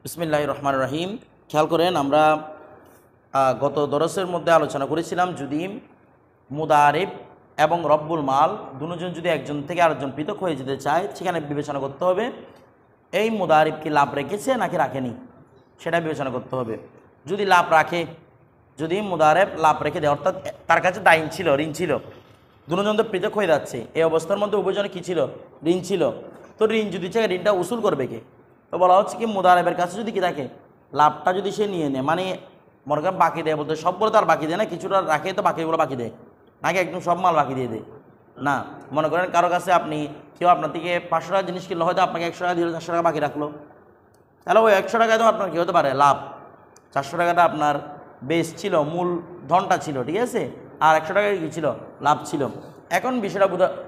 বিসমিল্লাহির রহমানির রহিম। খেয়াল করেন, আমরা গত দরসের মধ্যে আলোচনা করেছিলাম, যদি মুদারিব এবং রব্বুল মাল দুজন যদি একজন থেকে আরেকজন পৃথক হয়ে যেতে চায়, সেখানে বিবেচনা করতে হবে এই মুদারিব কি লাভ রেখেছে নাকি রাখেনি, সেটা বিবেচনা করতে হবে। যদি লাভ রাখে, যদি মুদারিব লাভ রেখে দেয়, অর্থাৎ তার কাছে দাইন ছিল, ঋণ ছিল, দুজন তো পৃথক হয়ে যাচ্ছে, এই অবস্থার মধ্যে উভয়জনে কী ছিল? ঋণ ছিল। তো ঋণ যদি চায়, ঋণটা উসুল করবে কে? তো বলা হচ্ছে কি, মুদারিবের কাছে যদি কি থাকে, লাভটা যদি সে নিয়ে নেয়, মানে মনে করেন বাকি দেয়, বলতে সবগুলো তো আর বাকি দেয় না, কিছুটা রাখে তো বাকিগুলো বাকি দেয় নাকি একদম সব মাল বাকি দিয়ে দেয় না। মনে করেন কারো কাছে আপনি, কেউ আপনার থেকে 500 টাকা জিনিস কিনলো, হয়তো আপনাকে 100 টাকা দিল, 400 টাকা বাকি রাখলো, তাহলে ওই 100 টাকায় তো আপনার কী হতে পারে? লাভ। 400 টাকাটা আপনার বেস ছিল, মূল ধনটা ছিল, ঠিক আছে, আর 100 টাকায় কী ছিল? লাভ ছিল। এখন বিষয়টা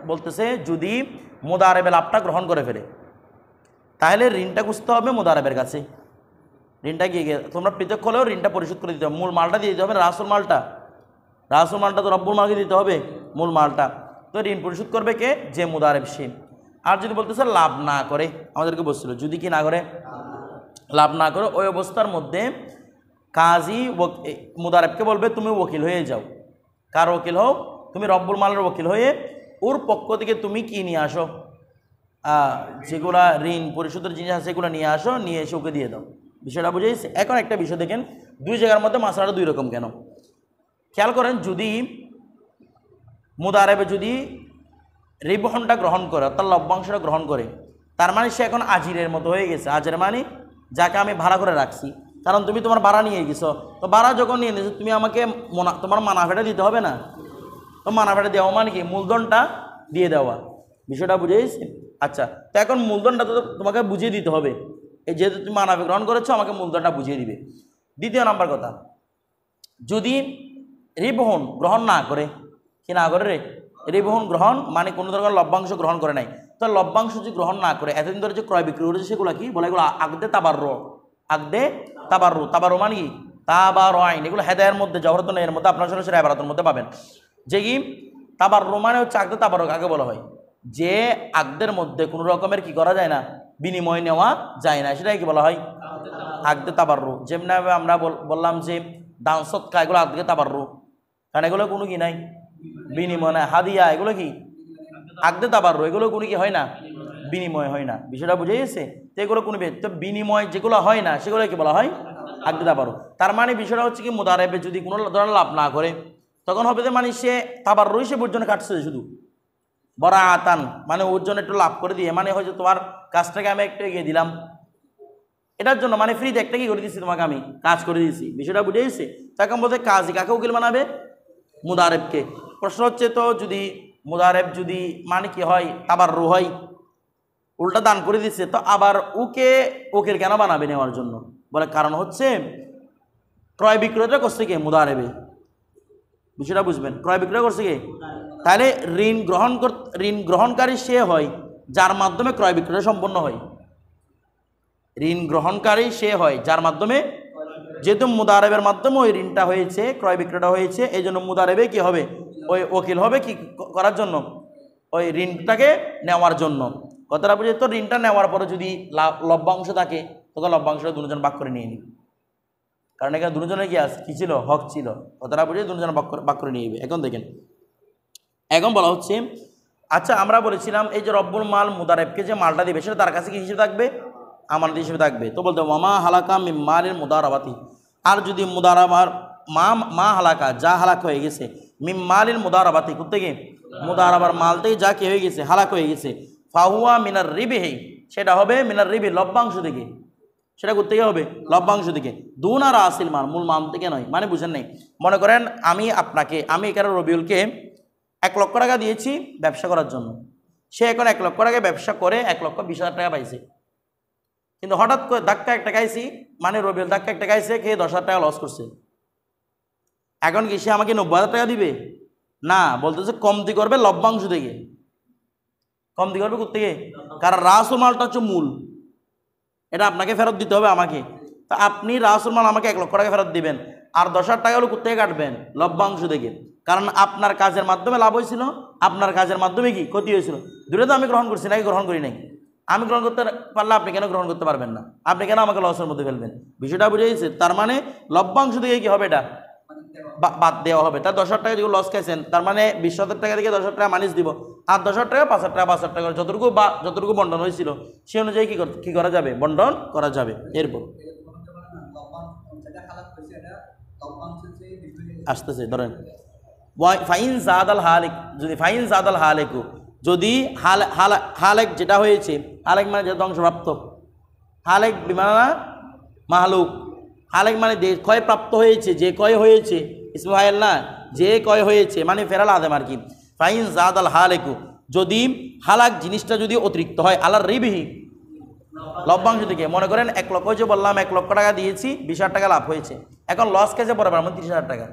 বলতেছে, যদি মুদারিবে লাভটা গ্রহণ করে ফেলে, তাহলে ঋণটা খুঁজতে হবে মুদারিবের কাছে। ঋণটা গিয়ে তোমরা পৃথক হলেও ঋণটা পরিশোধ করে দিতে হবে, মূল মালটা দিয়ে দিতে হবে, রাসুল মালটা তো রব্বুল মালকে দিতে হবে, মূল মালটা। তো ঋণ পরিশোধ করবে কে? যে মুদারিব সে। আর যদি বলতেছে লাভ না করে, আমাদেরকে বলছিল যদি কি না করে, লাভ না করে, ওই অবস্থার মধ্যে কাজী মুদারিবকে বলবে তুমি ওকিল হয়ে যাও। কার ওকিল হও? তুমি রব্বুল মালের ওকিল হয়ে ওর পক্ষ থেকে তুমি কি নিয়ে আসো, যেগুলা ঋণ পরিশোধের জিনিস আছে সেগুলো নিয়ে আসো, নিয়ে এসে ওকে দিয়ে দাও। বিষয়টা বুঝেছি? এখন একটা বিষয় দেখেন, দুই জায়গার মধ্যে মাসলাটা দুই রকম কেন? খেয়াল করেন, যদি মুদারিবে যদি রিবহনটা গ্রহণ করে, অর্থাৎ লভ্যাংশটা গ্রহণ করে, তার মানে সে এখন আজিরের মতো হয়ে গেছে। আজের মানে যাকে আমি ভাড়া করে রাখছি, কারণ তুমি তোমার ভাড়া নিয়ে গেছো, তো ভাড়া যখন নিয়ে নিয়েছো তুমি আমাকে তোমার মানাফেটা দিতে হবে না? তো মানাফেটা দেওয়া মানে কি? মূলধনটা দিয়ে দেওয়া। বিষয়টা বুঝেছি? আচ্ছা, তো এখন মূলধনটা তো তোমাকে বুঝিয়ে দিতে হবে, এই যেহেতু তুমি মানাফে গ্রহণ করেছো, আমাকে মূলধনটা বুঝিয়ে দিবে। দ্বিতীয় নাম্বার কথা, যদি রিবহন গ্রহণ না করে, কি না করে রে? রিবহন গ্রহণ মানে কোনো ধরনের লভ্যাংশ গ্রহণ করে নাই, তো লভ্যাংশ যদি গ্রহণ না করে, এতদিন ধরে যে ক্রয় বিক্রি করেছে সেগুলো কি বলে? এগুলো আগদে তাবাররু। আগদে তাবাররু, তাবাররু মানে কি? তাবাররু আইন। এগুলো হেদায়ের মধ্যে, জওহরাতুন এর মধ্যে আপনার সরাসরি ইবারাতের মধ্যে পাবেন, যে কি তাবাররু মানে হচ্ছে আগদে তাবাররু কাকে বলা হয়? যে আগদের মধ্যে কোনো রকমের কি করা যায় না, বিনিময় নেওয়া যায় না, সেটাই কি বলা হয়? আগদে তাবাররু। যেমন আমরা বললাম যে দান সৎকা, এগুলো আগদে তাবাররু, কারণ এগুলো কোনো কি নাই, বিনিময় না। হাদিয়া, এগুলো কি আগদে তাবাররু, এগুলো কোনো কি হয় না, বিনিময় হয় না। বিষয়টা বুঝে গেছে? তো এগুলো কোনো বিনিময় যেগুলো হয় না, সেগুলো কি বলা হয়? আগদে তাবাররু। তার মানে বিষয়টা হচ্ছে কি, মুদারিবে যদি কোনো ধরনের লাভ না করে, তখন হবে যে মানে সে তাবাররু সে ওর জন্য কাটছে, শুধু বরাআতান মানে ওর জন্য একটু লাভ করে দিয়ে, মানে হয়তো তোমার কাজটাকে আমি একটু এগিয়ে দিলাম, এটার জন্য মানে ফ্রিতে একটা কি করে দিচ্ছি, তোমাকে আমি কাজ করে দিয়েছি। বিষয়টা বুঝে গেছে? তখন বলতে কাজী কাকে উকিল বানাবে? মুদারিবকে। প্রশ্ন হচ্ছে, তো যদি মুদারিব যদি মানে কি হয়, তাবাররু হয়, উল্টা দান করে দিচ্ছে, তো আবার ওকে উকিল কেন বানাবে নেওয়ার জন্য? বলে কারণ হচ্ছে ক্রয় বিক্রয়টা করছে কে? মুদারিবে। বিষয়টা বুঝবেন? ক্রয় বিক্রয় করছে কে? তাহলে ঋণ গ্রহণকারী সে হয় যার মাধ্যমে ক্রয় বিক্রয় সম্পন্ন হয়। ঋণ গ্রহণকারী সে হয় যার মাধ্যমে, যেহেতু মুদারিবের মাধ্যমে ওই ঋণটা হয়েছে, ক্রয় বিক্রয়টা হয়েছে, এই জন্য মুদারিবে কি হবে? ওই ওকিল হবে কি করার জন্য? ওই ঋণটাকে নেওয়ার জন্য। কথাটা বুঝে? তো ঋণটা নেওয়ার পরে যদি লভ্যাংশ থাকে, তখন লভ্যাংশটা দুজন ভাগ করে নিয়ে নিবে, কারণ এখানে দুজনের কি আছে, কি ছিল? হক ছিল। কথাটা বুঝে দুজন ভাগ করে নিয়ে নিবে। এখন দেখেন, এখন বলা হচ্ছে, আচ্ছা আমরা বলেছিলাম এই যে রব্বুল মাল মুদারিবকে যে মালটা দিবে, সেটা তার কাছে কি হিসেবে থাকবে? আমানত হিসেবে থাকবে। তো বলতে ওয়ামা হালাকা মিন মালিল মুদারাবাতি, আর যদি মুদারাবার মা হালাকা, যা হালাক হয়ে গেছে, মিন মালিল মুদারাবাতি, কোত্থেকে? মুদারাবার মাল থেকে যা কি হয়ে গেছে, হালাক হয়ে গেছে, ফাহুয়া মিনার রিবিহি, সেটা হবে মিনার রিবি, লভ্যাংশ থেকে। সেটা কোত্থেকে হবে? লভ্যাংশ থেকে। দুনা রাসিল মাল, মূল মাল থেকে নয়। মানে বুঝেন নাই? মনে করেন আমি এখানে রবিউলকে 1 লক্ষ টাকা দিয়েছি ব্যবসা করার জন্য, সে এখন 1 লক্ষ টাকা ব্যবসা করে 1,20,000 টাকা পাইছে, কিন্তু হঠাৎ করে ধাক্কা একটা খাইছি, মানে রবিউল ধাক্কা একটা খাইছে, খেয়ে 10,000 টাকা লস করছে। এখন কি সে আমাকে 90,000 টাকা দিবে? না, বলতেছে কমতি করবে লভ্যাংশ থেকে। কমতি করবে কোত্থেকে? কারণ রাসুল মালটা হচ্ছে মূল, এটা আপনাকে ফেরত দিতে হবে আমাকে। তা আপনি রাসুল মাল আমাকে 1 লক্ষ টাকা ফেরত দিবেন, আর 10,000 টাকা হলো কোত্থেকে কাটবেন? লভ্যাংশ থেকে। কারণ আপনার কাজের মাধ্যমে লাভ হয়েছিল, আপনার কাজের মাধ্যমে কি ক্ষতি হয়েছিল, দুটো তো আমি গ্রহণ করছি নাকি গ্রহণ করি নাই? আমি গ্রহণ করতে পারলে আপনি কেন গ্রহণ করতে পারবেন না? আপনি কেন আমাকে লসের মধ্যে ফেলবেন? বিষয়টা বুঝেছে? তার মানে লভ্যাংশ থেকে কি হবে? এটা বাদ দেওয়া হবে। তার 10,000 টাকা যেগুলো লস খাইছেন, তার মানে 20,000 টাকা থেকে 10,000 টাকা মাইনাস দিব, আর 10,000 টাকা 5,000 টাকা 5,000 টাকা যতটুকু বন্টন হয়েছিল সে অনুযায়ী কি করা যাবে? বন্টন করা যাবে। এরপর আসতেছে ধরেন ফাইন জাদাল হালিক, যদি ফাইন জাদাল হালেকু, যদি হালেক যেটা হয়েছে, হালেক মানে যে ধ্বংসপ্রাপ্ত, হালেক বিমানা মাহলুক, হালেক মানে যে ক্ষয় প্রাপ্ত হয়েছে, যে ক্ষয় হয়েছে, ইসমাইল না, যে ক্ষয় হয়েছে মানে ফেরাল আদেম আর কি। ফাইন জাদাল হালেকু, যদি হালাক জিনিসটা যদি অতিরিক্ত হয়, আলার রিবিহি লভ্যাংশ থেকে, মনে করেন 1 লক্ষ যে বললাম 1 লক্ষ টাকা দিয়েছি, 20,000 টাকা লাভ হয়েছে, এখন লস খেয়েছে বরাবর 30,000 টাকা,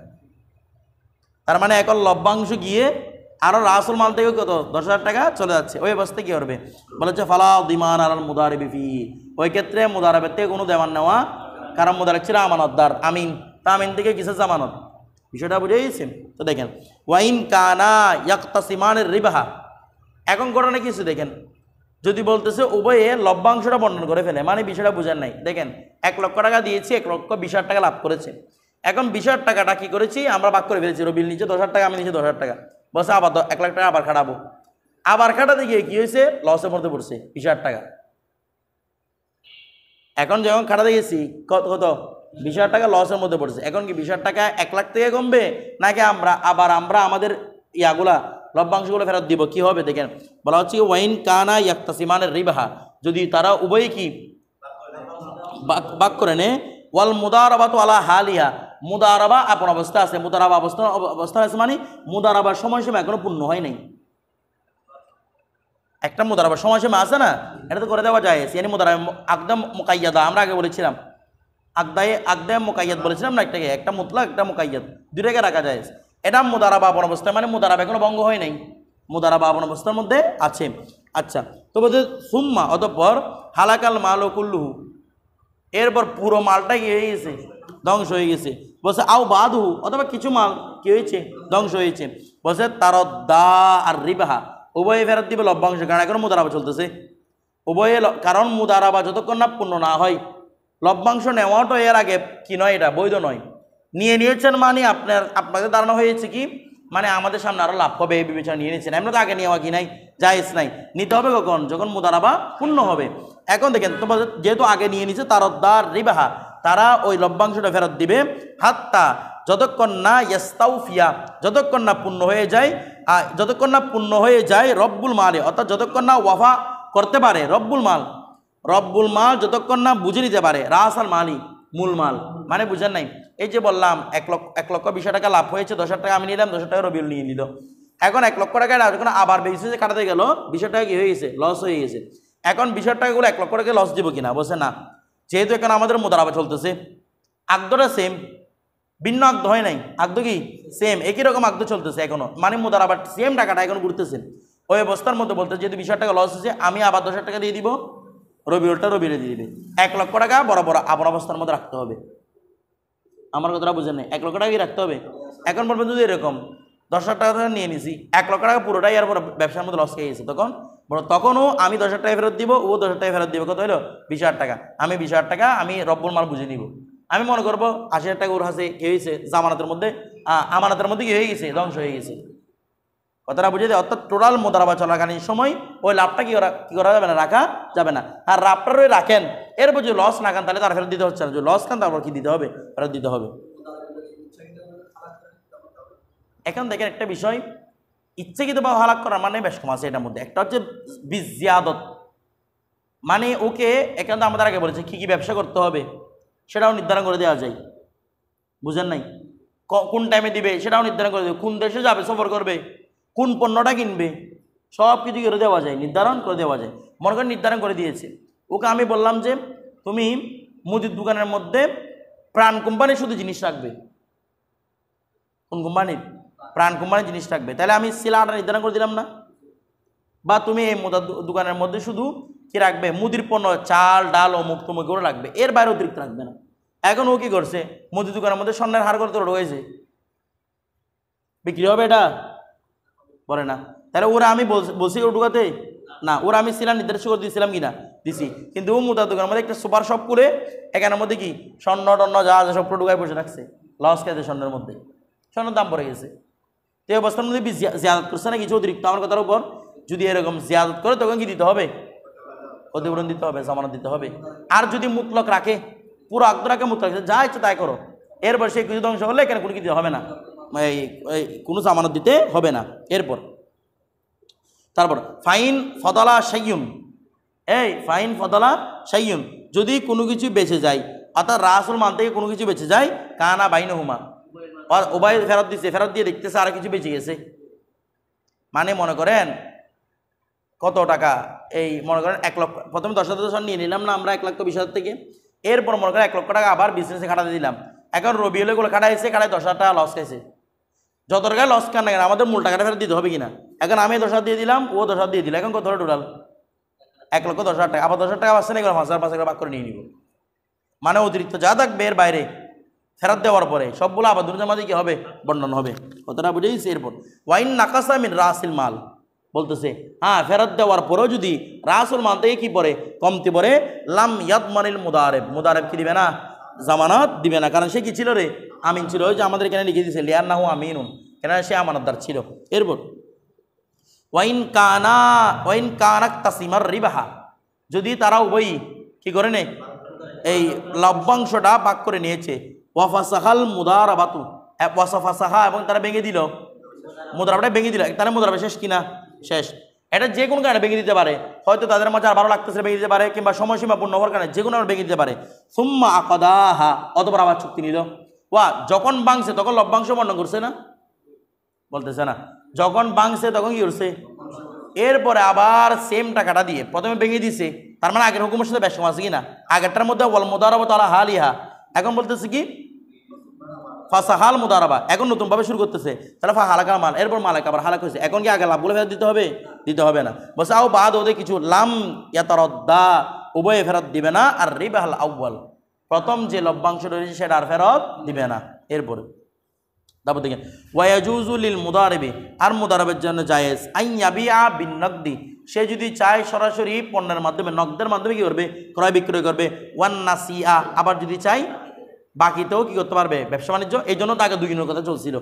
তার মানে এখন লভ্যাংশ গিয়ে আরও রাসুল মাল থেকে কত 10,000 টাকা চলে যাচ্ছে। ওই অবস্থায় কী করবে? বলেছে ফালা দিমান আর মুদারিবি ফি, ওই ক্ষেত্রে মুদারাবের থেকে কোনো দেওয়ান নেওয়া, কারণ মুদারেক ছিল আমানতদার, আমিন, তা আমিন থেকে কিসের জামানত? বিষয়টা বুঝে গেছেন? তো দেখেন ওয়াইন কানা ইয়াক্তাসিমানের রিবাহা, এখন ঘটনা কিছু দেখেন, যদি বলতেছে উভয়ে লভ্যাংশটা বন্টন করে ফেলে, মানে বিষয়টা বুঝেন নাই। দেখেন 1 লক্ষ টাকা দিয়েছি, 1,20,000 টাকা লাভ করেছে, এখন 20,000 টাকাটা কী করেছি আমরা ভাগ করে ফেলেছি, রবির নিচে 10,000 টাকা, আমি নিচে 10,000 টাকা, বসে আবার 1 লাখ টাকা আবার খাটাবো, আবার খাটাতে গিয়ে কী হয়েছে? লসের মধ্যে পড়ছে 20,000 টাকা। এখন যখন খাটাতে গেছি কত 20,000 টাকা লসের মধ্যে পড়ছে, এখন কি 20,000 টাকা 1 লাখ থেকে কমবে, নাকি আমরা আমাদের ইয়াগুলা লভ্যাংশগুলো ফেরত দিব? কি হবে দেখেন, বলা হচ্ছে ওয়াইন কানা ইয়াক্তাসিমানের রিবাহা, যদি তারা উভয়ই কি ভাগ করে নে, ওয়াল মুদারাবা তো আলা হালিহা, মুদারাবা আপন অবস্থা আছে, মুদারাবা অবস্থা আছে মানে মুদারাবার সময়সীমা এখনো পূর্ণ হয় নাই। একটা মুদারাবার সময়সীমা আছে না, এটা তো করে দেওয়া যায়, yani মুদারাবা আকদাম মুকাইয়াদা, আমরা আগে বলেছিলাম আকদাম মুকাইয়াদ বলেছিলাম না, একটা মুতলাক একটা মুকাইয়াদ, দুটাকে রাখা যায়। এটা মুদারাবা আপন অবস্থা মানে মুদারাবা এখনো ভঙ্গ হয় নাই, মুদারাবা আপন অবস্থার মধ্যে আছে। আচ্ছা, তো বলতে সুম্মা অতঃপর হালাকাল মাল ও কুল্লুহু, এরপর পুরো মালটা কি হয়ে গেছে? ধ্বংস হয়ে গেছে। বলছে আও বাদু, অথবা কিছু মাল কি হয়েছে? ধ্বংস হয়েছে। বলছে তার দা আর রিবাহা, উভয়ে ফেরত দিবে লভ্যাংশ, কারণ এখন মুদারাবা চলতেছে উভয়ে, কারণ মুদারাবা যতক্ষণ না পূর্ণ না হয়, লভ্যাংশ নেওয়াটা এর আগে কি নয়, এটা বৈধ নয়। নিয়েছেন মানে আপনাদের ধারণা হয়েছে কি মানে আমাদের সামনে আরও লাভ হবে এই বিবেচনা নিয়ে নিয়েছেন, আমরা তো আগে নেওয়া কি নাই, জায়েজ নাই, নিতে হবে কখন? যখন মুদারাবা পূর্ণ হবে। এখন দেখেন তোমাদের যেহেতু আগে নিয়ে নিছে, তারদ্দার রিবাহা, তারা ওই লভ্যাংশটা ফেরত দিবে হাত্তা, যতক্ষণ না ইয়াস্তাউফিয়া, যতক্ষণ না পূর্ণ হয়ে যায় রব্বুল মালে, অর্থাৎ যতক্ষণ না ওয়াফা করতে পারে রব্বুল মাল যতক্ষণ না বুঝে নিতে পারে রাসাল মালি, মূল মাল, মানে বুঝেন নাই, এই যে বললাম 1 লক্ষ 20,000 টাকা লাভ হয়েছে, 10,000 টাকা আমি নিলাম, 10,000 টাকা রবিউল নিয়ে নিল, এখন 1 লক্ষ টাকা যখন আবার বেশি কাটাতে গেল 20,000 টাকা কি হয়ে গেছে? লস হয়ে গেছে। এখন 20,000 টাকাগুলো 1 লক্ষ টাকা লস দিব কিনা? বলছে না, যেহেতু এখানে আমাদের মুদারাবা চলতেছে, আকদটা সেম, ভিন্ন আকদ হয় নাই, আকদ কি সেম, একই রকম আকদ চলতেছে এখনো, মানে মুদারাবার সেম টাকাটা এখন ঘুরতেছে, ওই অবস্থার মধ্যে বলতে যেহেতু 20,000 টাকা লস হয়েছে, আমি আবার 10,000 টাকা দিয়ে দিব, রবিউলটা রবিউলে দিয়ে দিবে। 1 লক্ষ টাকা বরাবর আপন অবস্থার মধ্যে রাখতে হবে। আমার কথাটা বুঝেন নাই, 1 লক্ষ টাকা কি রাখতে হবে? এখন পর্যন্ত যদি এরকম 10,000 টাকা নিয়ে নিছি, 1 লক্ষ টাকা পুরোটাই আর ব্যবসার মধ্যে লস খেয়ে গেছে, তখনও আমি 10,000 টাকা ফেরত দিব, ও 10,000 টাকা ফেরত দিব, কত হলো? 20,000 টাকা। আমি 20,000 টাকা আমি রব্বুল মাল বুঝে নিব, আমি মনে করবো 80,000 টাকা ওর হাসে কি হয়েছে? জামানতের মধ্যে আমানতের মধ্যে কি হয়ে গেছে? ধ্বংস হয়ে গেছে। কথাটা বুঝে দেয়, অর্থাৎ টোটাল মোদারাবা চলাকালীন সময় ওই লাভটা কি করা যাবে না, রাখা যাবে না। আর লাভটা ওই রাখেন, এরপর যদি লস না খান তাহলে তার ফেরত দিতে হচ্ছে না, যদি লস খান তারপর কি দিতে হবে? ফেরত দিতে হবে। এখন দেখেন একটা বিষয়, ইচ্ছাকৃতভাবে হালাক করার মানে বেশ কম আছে এটার মধ্যে। একটা হচ্ছে বিজিয়াদত, মানে ওকে এখান থেকে আমাদের আগে বলেছে কী কী ব্যবসা করতে হবে সেটাও নির্ধারণ করে দেওয়া যায়, বুঝেন নাই? কোন টাইমে দিবে সেটাও নির্ধারণ করে দেবে, কোন দেশে যাবে, সফর করবে, কোন পণ্যটা কিনবে, সব কিছু করে দেওয়া যায়, নির্ধারণ করে দেওয়া যায়। মনে করেন নির্ধারণ করে দিয়েছে, ওকে আমি বললাম যে তুমি মুদির দোকানের মধ্যে প্রাণ কোম্পানির শুধু জিনিস রাখবে। কোন কোম্পানির? প্রাণ কোম্পানির জিনিস রাখবে, তাহলে আমি সিলাটা নির্ধারণ করে দিলাম না? বা তুমি এই মুদার দোকানের মধ্যে শুধু কি রাখবে? মুদির পণ্য, চাল ডাল অমুক তমুক করে রাখবে, এর বাইরে অতিরিক্ত রাখবে না। এখন ও কী করছে? মুদির দোকানের মধ্যে স্বর্ণের হার করতে রয়েছে, বিক্রি হবে এটা? বলে না, তাহলে ওরা আমি বলছি ও ঢুকাতে না, ওরা আমি ছিলাম নির্দেশ করে দিয়েছিলাম কিনা দিছি, কিন্তু ও মুদার দোকানের মধ্যে একটা সুপার শপ করে এখানের মধ্যে কি স্বর্ণ টন্ন যা আছে সব ঢুকায় বসে রাখছে, লস খেয়েছে স্বর্ণের মধ্যে, স্বর্ণের দাম পড়ে গেছে। তো এই অবস্থার মধ্যে জিয়াদত করছে না কিছু অতিরিক্ত আমার কথার উপর, যদি এরকম জিয়াদত করে তখন কি দিতে হবে, ক্ষতিপূরণ দিতে হবে, জামানত দিতে হবে। আর যদি মুতলক রাখে, পুরো আগ্রহ রাখে, মুতলক যা ইচ্ছে তাই করো, এরপর সেই কিছু ধ্বংস হলে এখানে কোনো কি দিতে হবে না, কোনো জামানত দিতে হবে না। এরপর তারপর ফাইন ফদলা সাইয়ুন, এই ফাইন ফদলা সাইয়ুন, যদি কোনো কিছু বেঁচে যায়, অর্থাৎ রাসুল মান থেকে কোনো কিছু বেঁচে যায়, কানা বাইনহুমা, উভয় ফেরত দিচ্ছে, ফেরত দিয়ে দেখতেছে আর কিছু বেঁচে গেছে। মানে মনে করেন কত টাকা, এই মনে করেন 1 লক্ষ, প্রথমে 10,000 নিয়ে নিলাম না আমরা 1,20,000 থেকে, এরপর মনে করেন 1 লক্ষ টাকা আবার বিজনেসে খাটাতে দিলাম। এখন রবিউল এগুলো খাটাইছে, খাটায় 10,000 টাকা লস খাইছে। যত টাকা লস খান না কেন আমাদের মূল টাকাটা ফেরত দিতে হবে কিনা? এখন আমি 10,000 দিয়ে দিলাম, ও 10,000 দিয়ে দিল, এখন কত হলো টোটাল? 1,10,000 টাকা। আবার 10,000 টাকা আসছে না, এগুলো 5,000 5,000 ভাগ করে নিয়ে নিব। মানে অতিরিক্ত যা থাকবে এর বাইরে ফেরত দেওয়ার পরে সবগুলো আবার দুজনের মাঝে কি হবে, বন্টন হবে। কতটা বুঝেছি? এরপর ওয়াইন নাকাসা মিন রাসিল মাল বলতেছে, হ্যাঁ ফেরত দেওয়ার পরেও যদি রাসুল মাল থেকে কি পড়ে, কমতি পড়ে, লাম ইয়াদমানিল মুদারেব, মুদারেব কি দিবে না, জামানত দিবে না। কারণ সে কি ছিল রে, আমিন ছিল। ওই যে আমাদের এখানে লিখে দিয়েছে লিয়ার নাহু আমিনুন, কেন সে আমানতদার ছিল। এরপর ওয়াইন কানাক তাসিমার রিবাহা, যদি তারা উভয়ই কি করে নে, এই লভ্যাংশটা ভাগ করে নিয়েছে, ওয়াফাসাহাল মুদারাবাতু, ওয়াসাফাসাহা, এবং তারা ভেঙে দিল, মুদারাবাটা ভেঙে দিল, তারা মুদারাবা শেষ কিনা, শেষ। এটা যে কোনো কারণে ভেঙে দিতে পারে, হয়তো তাদের মাঝে আর ভালো লাগতেছে ভেঙে দিতে পারে, কিংবা সময়সীমা পূর্ণ হওয়ার কারণে যে কোনো ভেঙে দিতে পারে। সুম্মা আকাদাহা, অতপর আবার চুক্তি নিল। ওয়া যখন ভাঙছে তখন লভ্যাংশ বর্ণন করছে না, বলতেছে না, যখন ভাঙছে তখন কি করছে, এরপরে আবার সেম টাকাটা দিয়ে প্রথমে ভেঙে দিছে, তার মানে আগের হুকুমের সাথে বেশ আছে কিনা, আগেরটার মধ্যে ওয়াল মুদারাবা তাআলা হালিহা, এখন বলতেছে কি ফাসাহাল মুদারাবা, এখন নতুনভাবে শুরু করতেছে, তাহলে ফা হালাকাল মাল, এরপর মালাক আবার হালাক হয়েছে, এখন কি আগে লাভগুলো ফেরত দিতে হবে, দিতে হবে না। বলছে আও বাদ ওদের কিছু লাম ইয়াতারদ্দা, উভয়ে ফেরত দিবে না, আর রিবাহাল আউয়াল, প্রথম যে লভ্যাংশ রয়েছে সেটা আর ফেরত দিবে না। এরপরে তারপর দেখেন ওয়ায়াজুজুলিল মুদারিবি, আর মুদারাবের জন্য জায়েজ আই ইয়াবিআ বিন নকদি, সে যদি চায় সরাসরি পণ্যের মাধ্যমে, নগদের মাধ্যমে কি করবে, ক্রয় বিক্রয় করবে। ওয়ান নাসিআ, আবার যদি চাই বাকিতেও কি করতে পারবে, ব্যবসা বাণিজ্য। এই জন্য তাকে 2 দিনের কথা চলছিল,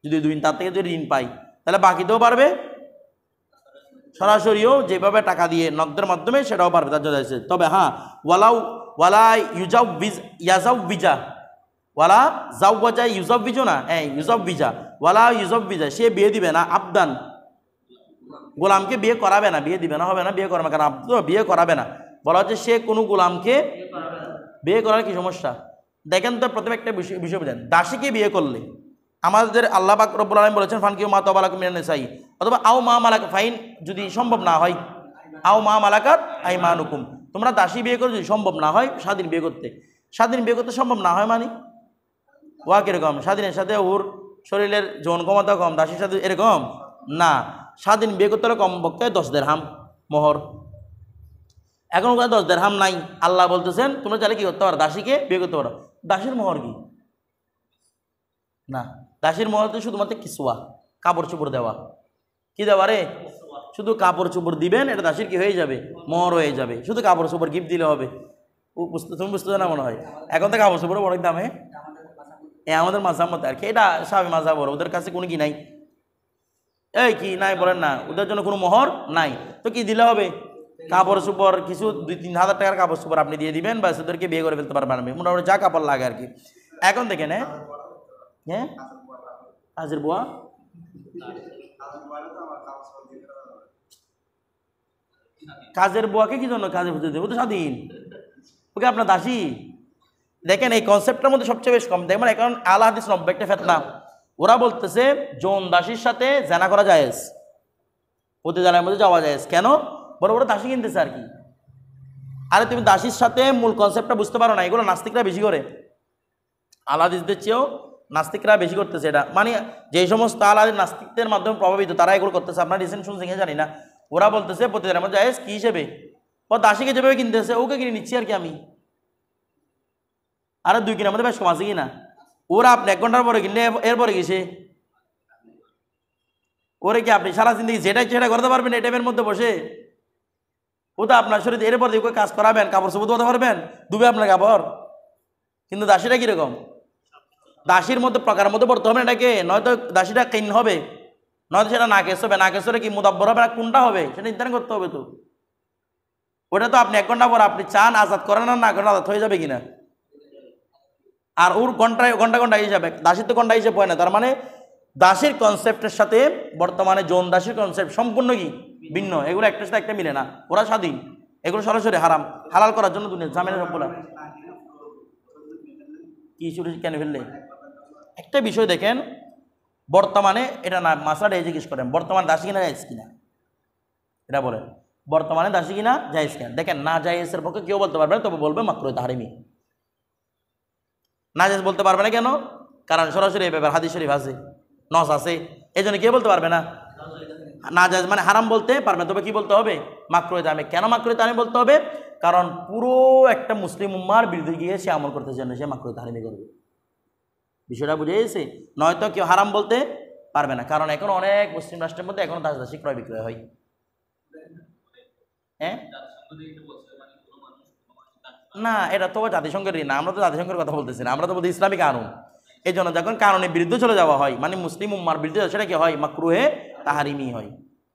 যদি 2 দিন তার থেকে যদি ঋণ পাই তাহলে বাকিতেও পারবে, সরাসরিও যেভাবে টাকা দিয়ে নগদের মাধ্যমে সেটাও পারবে, তার জন্য আছে। তবে হ্যাঁ ওয়ালা ইয়াজাউবিজা, ওয়ালা জাউওয়াজা ইউজাউবিজু না, ইউজাউবিজা, ওয়ালা ইউজাউবিজা, সে বিয়ে দিবে না আবদান, গোলামকে বিয়ে করাবে না, বিয়ে দিবে না, হবে না, বিয়ে করাবে, কারণ আব্দ বিয়ে করাবে না। বলা হচ্ছে সে কোনো গোলামকে বিয়ে করার কি সমস্যা? দেখেন তো প্রথমে একটা বিষয় বুঝেন, দাসীকে বিয়ে করলে আমাদের আল্লাহ পাক রব্বুল আলামিন বলেছেন ফানকিহু মা তাবা লাকুম মিনান নিসাই, অথবা আও মা মালাক, ফাইন যদি সম্ভব না হয়, আও মা মালাকাত আইমানুকুম, তোমরা দাসী বিয়ে করে যদি সম্ভব না হয়, স্বাধীন বিয়ে করতে, স্বাধীন বিয়ে করতে সম্ভব না হয় মানে ওয়া কিরকম, স্বাধীনের সাথে ওর শরীরের যৌন ক্ষমতা কম, দাসীর সাথে এরকম না, স্বাধীন বিয়ে করতে হলে কমপক্ষে 10 দিরহাম মোহর। এখন ওখানে 10 দিরহাম নাই, আল্লাহ বলতেছেন তোমরা চাইলে কি করতে পারো, দাসীকে বিয়ে করতে পারো। দাসীর মোহর কি না, দাসীর মোহর তো শুধুমাত্র কিসওয়া, কাপড় চোপড় দেওয়া, কি দেওয়া রে, শুধু কাপড় চোপড় দিবেন, এটা দাসীর কি হয়ে যাবে, মোহর হয়ে যাবে, শুধু কাপড় চোপড় গিফট দিলে হবে। তুমি বুঝতে না মনে হয়, এখন তো কাপড় চোপড় অনেক দামে, আমাদের মাঝাব মতো আর কি, এটা স্বামী মাঝাব, ওদের কাছে কোনো কি নাই, এই কি নাই বলেন না, ওদের জন্য কোনো মোহর নাই, তো কি দিলে হবে, কাপড় চোপড় কিছু 2-3 হাজার টাকার কাপড় চোপড় আপনি দিয়ে দিবেন, বা ওদেরকে বিয়ে করে ফেলতে পারবেন, মোটামুটি যা কাপড় লাগে আর কি। এখন দেখেন হ্যাঁ কাজের বুয়া, কাজের বুয়াকে কি জন্য কাজে বুঝতে দেবো, তো স্বাধীন, ওকে আপনার দাসী। দেখেন এই কনসেপ্টের মধ্যে সবচেয়ে বেশ কম দেখবেন, এখন আল হাদিস 90টা ফেতনা, ওরা বলতেছে যৌন দাসীর সাথে জানা করা জায়েজ, প্রতি জানার মধ্যে যাওয়া জায়েজ, কেন বড় বড় দাসী কিনতেছে আর কি। আরে তুমি দাসীর সাথে মূল কনসেপ্টটা বুঝতে পারো না, এগুলো নাস্তিকরা বেশি করে, আল হাদিসদের চেয়েও নাস্তিকরা বেশি করতেছে এটা, মানে যে সমস্ত আল হাদিস নাস্তিকদের মাধ্যমে প্রভাবিত তারা এগুলো করতেছে। আপনারা রিসেন্ট শুনছেন জানি না, ওরা বলতেছে প্রতি জানার মধ্যে জায়েজ কি হিসেবে, ও দাসীকে যেভাবে কিনতেছে ওকে কিনে নিচ্ছি আর কি আমি, আরে 2 কিনার মধ্যে বেশ কম আছে কি না, ওরা আপনি 1 ঘন্টার পরে কিনলে এরপরে গেছে, ওরে কি আপনি সারা জিন্দগি যেটা সেটা করতে পারবেন এই টাইমের মধ্যে বসে, ও তো আপনার শরীরে এরপর দিয়ে কাজ করাবেন, কাপড় চোপড় ধোয়াতে পারবেন, ডুবে আপনার কাপড়। কিন্তু দাসীটা কীরকম? দাসীর মধ্যে প্রকারের মধ্যে পড়তে হবে এটাকে, নয়তো দাসীটা কিন হবে, নয়তো সেটা নাকেশ হবে, নাকেশ হলে কি মুদাব্বর হবে না কোনটা হবে সেটা নির্ধারণ করতে হবে। তো ওটা তো আপনি 1 ঘন্টা পর আপনি চান আজাদ করেন না করেন আজাদ হয়ে যাবে কিনা। আর ওর ঘন্টা হিসাবে, দাসীর তো ঘন্টা হিসেবে হয় না। তার মানে দাসীর কনসেপ্টের সাথে বর্তমানে যৌন দাসীর কনসেপ্ট সম্পূর্ণ কি ভিন্ন, এগুলো একটার সাথে একটা মিলে না, ওরা স্বাধীন, এগুলো সরাসরি হারাম, হালাল করার জন্য দুনিয়া ঝামেলা সবগুলা। কি শুরু কেন ফেললে? একটা বিষয় দেখেন, বর্তমানে এটা না মাসলাটা এই জিজ্ঞেস করেন, বর্তমানে দাসী কিনা জায়েজ কিনা এটা বলেন, বর্তমানে দাসী কিনা জায়েজ কিনা। দেখেন না জায়েজের পক্ষে কেউ বলতে পারবে না, তবে বলবে মাকরুহ তাহরিমি। না জায়েজ বলতে পারবে না কেন? কারণ সরাসরি এই ব্যাপার হাদিস শরীফ আছে, নস আছে, এই জন্য কেউ বলতে পারবে না। না জায়েজ মানে হারাম বলতে পারবে না, তবে কি বলতে হবে? মাকরুহ তাহরিমি। কেন মাকরুহ তাহরিমি বলতে হবে? কারণ পুরো একটা মুসলিম উম্মার বিরুদ্ধে গিয়ে সে আমল করতে জন্য সে মাকরুহ তাহরিমি করবে। বিষয়টা বুঝে গেছে? নয়তো কেউ হারাম বলতে পারবে না, কারণ এখন অনেক মুসলিম রাষ্ট্রের মধ্যে এখনো দাস দাসী ক্রয় বিক্রয় হয়। হ্যাঁ না, এটা তো জাতিসংঘেরই না, আমরা তো জাতিসংঘের কথা বলতেছি না, আমরা তো বলতে ইসলামী কানুন। এই জন্য যখন কানুনের বিরুদ্ধে চলে যাওয়া হয়, মানে মুসলিম উম্মার বিরুদ্ধে, সেটা কি হয়? মাকরুহে তাহারিমি হয়।